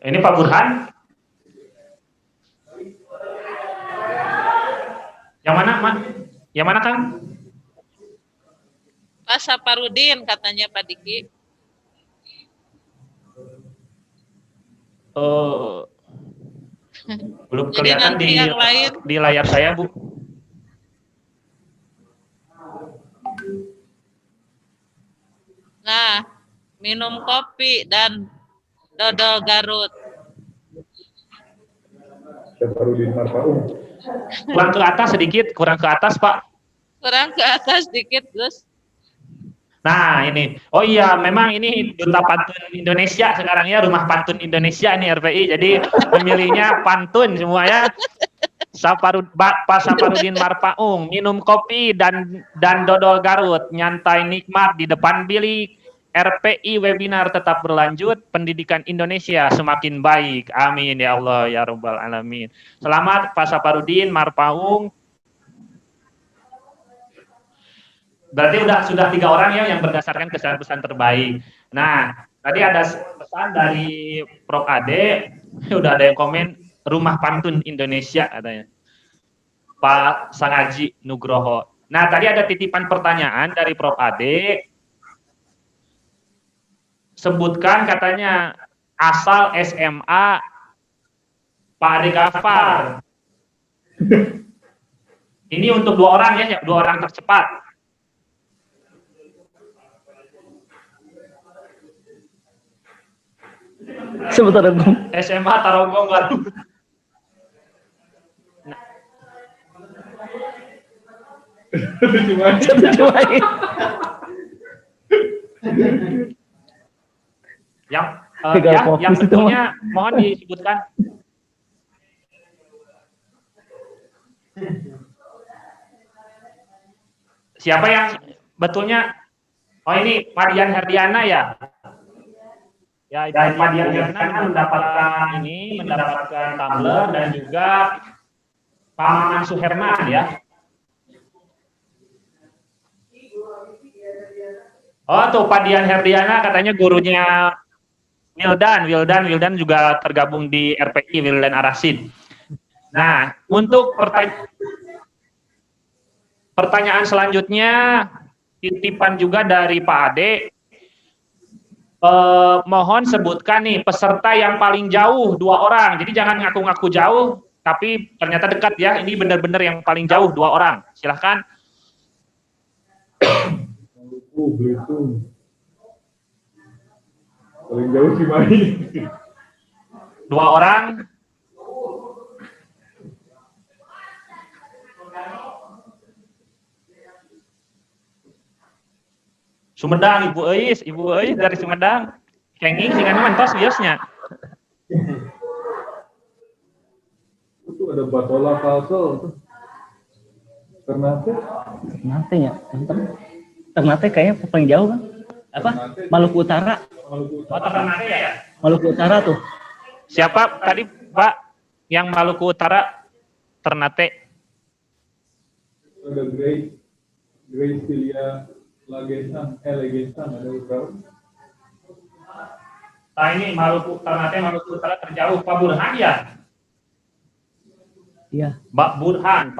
Ini Pak Burhan. Yang mana, Mak? Yang mana, Kang? Pak Saparudin katanya Pak Diki. Belum Jadi kelihatan nanti yang lain. di layar saya, Bu. Nah, minum kopi dan dodol Garut. Saparudin Marpaung. Kurang ke atas sedikit, kurang ke atas, Pak. Kurang ke atas dikit, Gus. Nah, ini. Oh iya, memang ini Duta Pantun Indonesia sekarang ya, Rumah Pantun Indonesia nih RPI. Jadi pemilihnya pantun semua ya. Pak Saparudin Marpaung, minum kopi dan dodol Garut, nyantai nikmat di depan bilik. RPI webinar tetap berlanjut, pendidikan Indonesia semakin baik. Amin ya Allah ya Rabbal Alamin. Selamat Pak Saparudin Marpaung. Berarti sudah 3 orang ya yang berdasarkan kesan pesan terbaik. Nah, tadi ada pesan dari Prof Ade, udah ada yang komen Rumah Pantun Indonesia katanya. Pak Sangaji Nugroho. Nah, tadi ada titipan pertanyaan dari Prof Ade. Sebutkan katanya asal SMA Pak Ade Gafar. Ini untuk 2 orang ya, 2 orang tercepat. Sebentar, Bung. SMA Tarogong Garut. Yang betulnya mohon disebutkan. Siapa yang betulnya? Oh ini Madian Herdiana ya? Ya, dan Madian Herdiana mendapatkan tumbler dan juga Pak Maman Suherman ya. Oh tuh Pak Dian Herdiana katanya gurunya Wildan juga tergabung di RPI, Wildan Arasid. Nah, untuk pertanyaan selanjutnya, titipan juga dari Pak Ade, mohon sebutkan nih peserta yang paling jauh 2 orang. Jadi jangan ngaku-ngaku jauh, tapi ternyata dekat ya. Ini benar-benar yang paling jauh 2 orang. Silahkan. Belitung. Paling jauh sih Mai. 2 orang. Sumedang, Ibu Eis dari Sumedang. Kenging singan mantos biasnya. Itu ada Batola Kalsel. Ternate ya, Ternate kayaknya paling jauh kan? Apa? Maluku Utara. Oh, Ternate ya? Maluku Utara tuh. Siapa tadi Pak yang Maluku Utara Ternate? Ada Grace Filia Legesan ada berapa? Nah ini Ternate Maluku Utara terjauh Pak Burhan ya? Iya. Pak Burhan.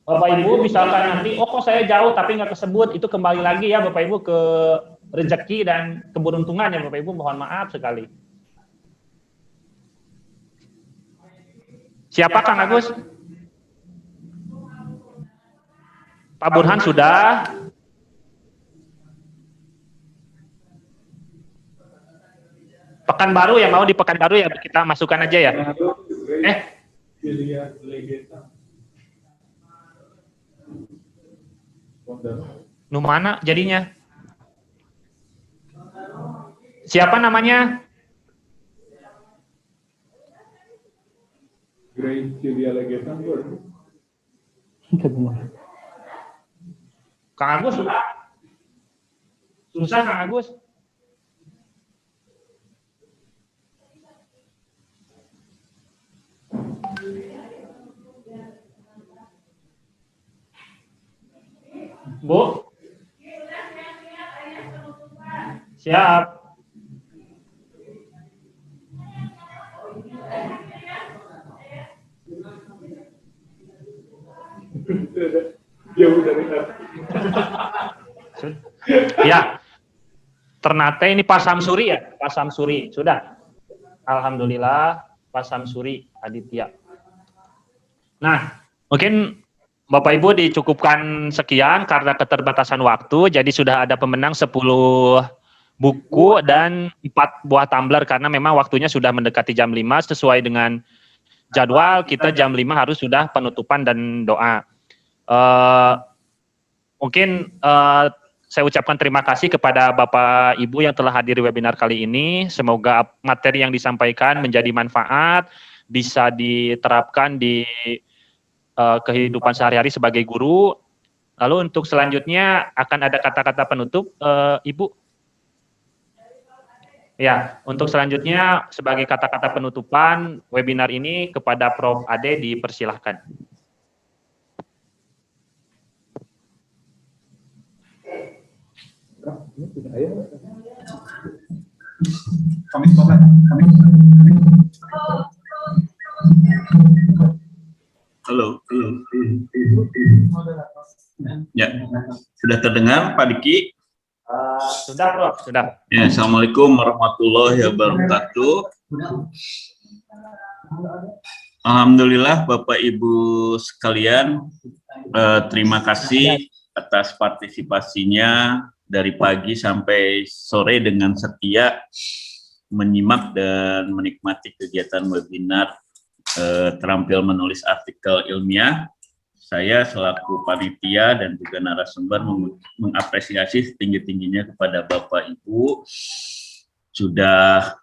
Bapak Ibu misalkan nanti, kok saya jauh tapi nggak kesebut, itu kembali lagi ya Bapak Ibu ke rezeki dan keberuntungan ya Bapak Ibu, mohon maaf sekali. Siapa Kang Agus? Pak Burhan sudah. Pekanbaru ya, mau di Pekanbaru ya, kita masukkan aja ya. Nu mana jadinya? Siapa namanya? Grace Filia Legesan Kang Agus, susah Kang Agus. Bu, siap. Jauh dari hati. Ya, Ternate ini Pak Samsuri ya, Pak Samsuri sudah. Alhamdulillah Pak Samsuri Aditya. Nah, mungkin Bapak Ibu dicukupkan sekian karena keterbatasan waktu, jadi sudah ada pemenang 10 buku dan 4 buah tumbler karena memang waktunya sudah mendekati jam 5 sesuai dengan jadwal kita jam 5 harus sudah penutupan dan doa. Mungkin saya ucapkan terima kasih kepada Bapak Ibu yang telah hadir di webinar kali ini. Semoga materi yang disampaikan menjadi manfaat, bisa diterapkan di kehidupan sehari-hari sebagai guru. Lalu untuk selanjutnya akan ada kata-kata penutup, Ibu. Ya, untuk selanjutnya sebagai kata-kata penutupan webinar ini kepada Prof. Ade dipersilahkan. Halo. Ya, sudah terdengar Pak Diki? Sudah, Prof. Sudah. Ya, Assalamualaikum warahmatullahi wabarakatuh. Alhamdulillah Bapak Ibu sekalian, terima kasih atas partisipasinya dari pagi sampai sore dengan setia menyimak dan menikmati kegiatan webinar terampil menulis artikel ilmiah. Saya selaku panitia dan juga narasumber mengapresiasi setinggi-tingginya kepada Bapak Ibu sudah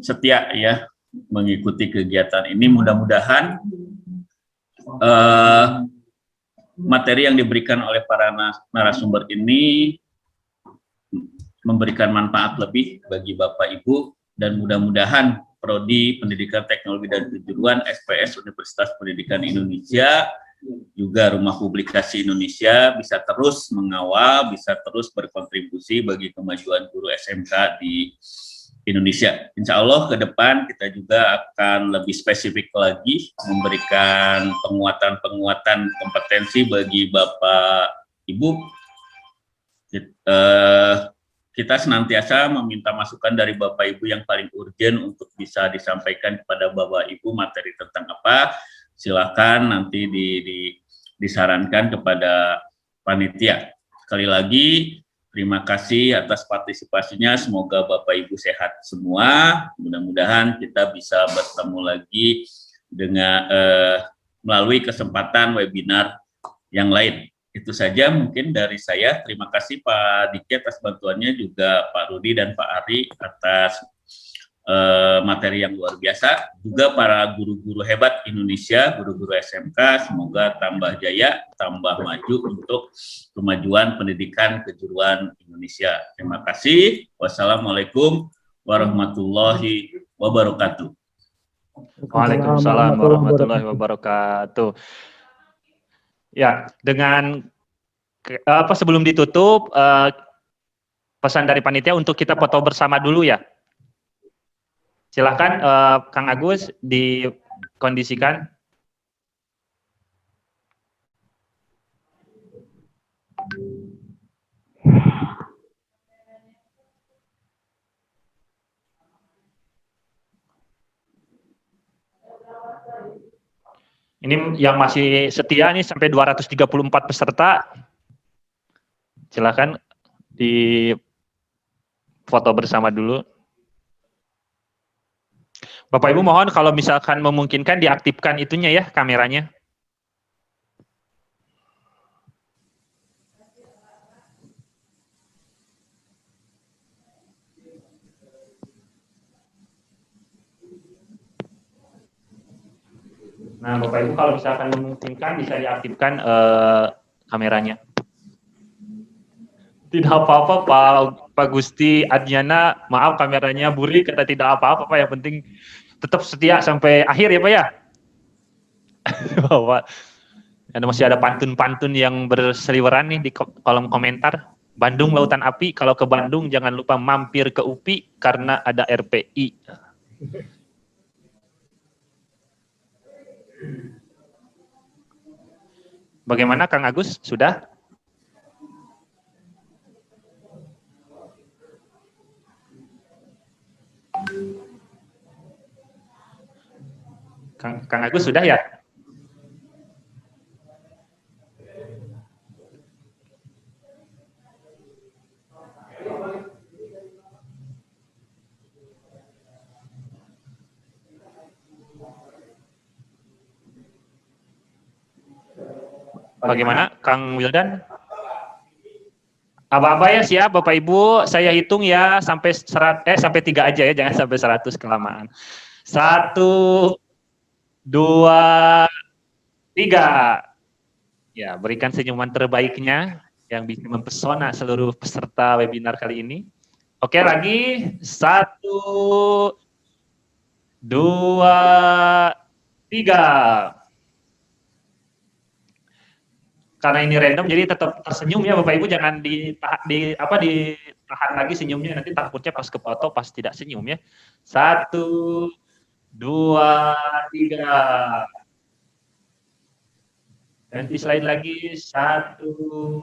setia ya mengikuti kegiatan ini. Mudah-mudahan materi yang diberikan oleh para narasumber ini memberikan manfaat lebih bagi Bapak Ibu, dan mudah-mudahan Prodi Pendidikan Teknologi dan Kejuruan SPS Universitas Pendidikan Indonesia juga Rumah Publikasi Indonesia bisa terus mengawal, bisa terus berkontribusi bagi kemajuan guru SMK di Indonesia. Insya Allah ke depan kita juga akan lebih spesifik lagi memberikan penguatan-penguatan kompetensi bagi Bapak Ibu. Kita senantiasa meminta masukan dari Bapak Ibu yang paling urgent untuk bisa disampaikan kepada Bapak Ibu materi tentang apa. Silakan nanti disarankan kepada panitia. Sekali lagi, terima kasih atas partisipasinya. Semoga Bapak Ibu sehat semua. Mudah-mudahan kita bisa bertemu lagi dengan melalui kesempatan webinar yang lain. Itu saja mungkin dari saya. Terima kasih Pak Diki atas bantuannya, juga Pak Rudi dan Pak Ari atas materi yang luar biasa. Juga para guru-guru hebat Indonesia, guru-guru SMK, semoga tambah jaya, tambah maju untuk kemajuan pendidikan kejuruan Indonesia. Terima kasih. Wassalamualaikum warahmatullahi wabarakatuh. Waalaikumsalam warahmatullahi wabarakatuh. Ya, dengan sebelum ditutup, pesan dari panitia untuk kita foto bersama dulu ya. Silakan Kang Agus dikondisikan. Ini yang masih setia nih sampai 234 peserta. Silakan di foto bersama dulu. Bapak Ibu mohon kalau misalkan memungkinkan diaktifkan itunya ya, kameranya. Nah, Bapak Ibu kalau misalkan memungkinkan bisa diaktifkan kameranya. Tidak apa-apa Pak Gusti Adriana, maaf kameranya buri, kata tidak apa-apa Pak, yang penting tetap setia sampai akhir ya Pak ya. Bapak, masih ada pantun-pantun yang berseliweran nih di kolom komentar. Bandung Lautan Api, kalau ke Bandung jangan lupa mampir ke UPI karena ada RPI. Bagaimana Kang Agus, sudah? Kang Agus sudah ya? Bagaimana Kang Wildan? Apa-apa ya siap Bapak Ibu, saya hitung ya sampai sampai 3 aja ya, jangan sampai 100 kelamaan. 1, 2, 3. Ya, berikan senyuman terbaiknya yang bisa mempesona seluruh peserta webinar kali ini. Oke, lagi 1, 2, 3. Karena ini random, jadi tetap tersenyum ya Bapak Ibu, jangan ditahan lagi senyumnya, nanti takutnya pas kefoto pas tidak senyum ya. 1, 2, 3. Nanti slide lagi 1, 2,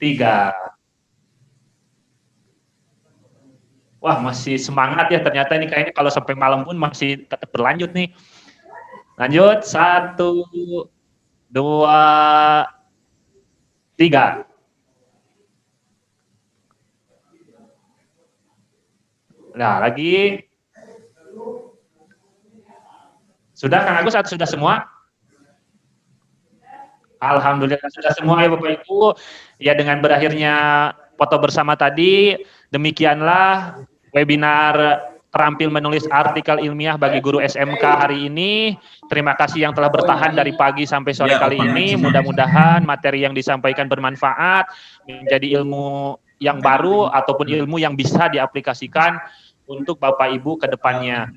3. Wah, masih semangat ya, ternyata ini kayaknya kalau sampai malam pun masih tetap berlanjut nih. Lanjut, 1, 2, 3. Nah, lagi. Sudah Kang Agus, sudah semua? Alhamdulillah sudah semua ya Bapak Ibu. Ya, dengan berakhirnya foto bersama tadi, demikianlah webinar terampil menulis artikel ilmiah bagi guru SMK hari ini. Terima kasih yang telah bertahan dari pagi sampai sore kali ini. Mudah-mudahan materi yang disampaikan bermanfaat, menjadi ilmu yang baru ataupun ilmu yang bisa diaplikasikan untuk Bapak Ibu ke depannya.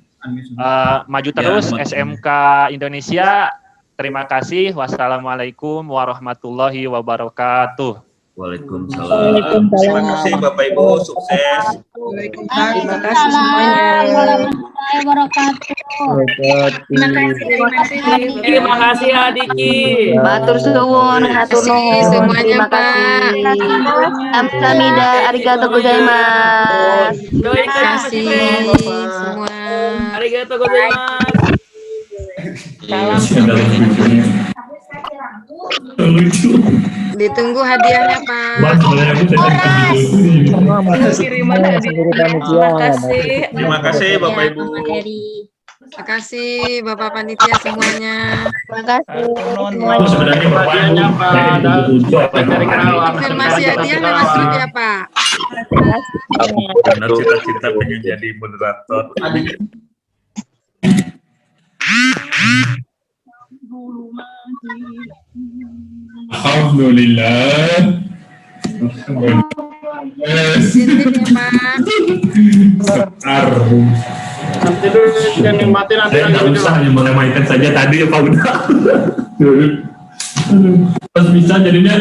Maju terus SMK Indonesia. Terima kasih. Wassalamualaikum warahmatullahi wabarakatuh. Waalaikumsalam. Terima kasih Bapak Ibu, sukses. Terima kasih semuanya. Warahmatullahi wabarakatuh. Terima kasih Adiki. Matur suwun, hatur nuhun. Terima kasih. Kamsahamnida, arigatou gozaimasu. Terima kasih semua. Arigatou gozaimasu. Ditunggu hadiahnya Pak. Kiriman hadiah. Terima kasih. Terima kasih Bapak Ibu. Terima kasih Bapak Panitia semuanya. Terima kasih. Sebenarnya hadiahnya Pak. Konfirmasi hadiah lewat grup ya Pak. Benar cita-cita pengen jadi moderator. Alhamdulillah. Titip ya Pak. Nanti dulu yang nikmatin nanti nggak usah mulai mainkan saja tadi ya Pak udah. Pas bisa jadinya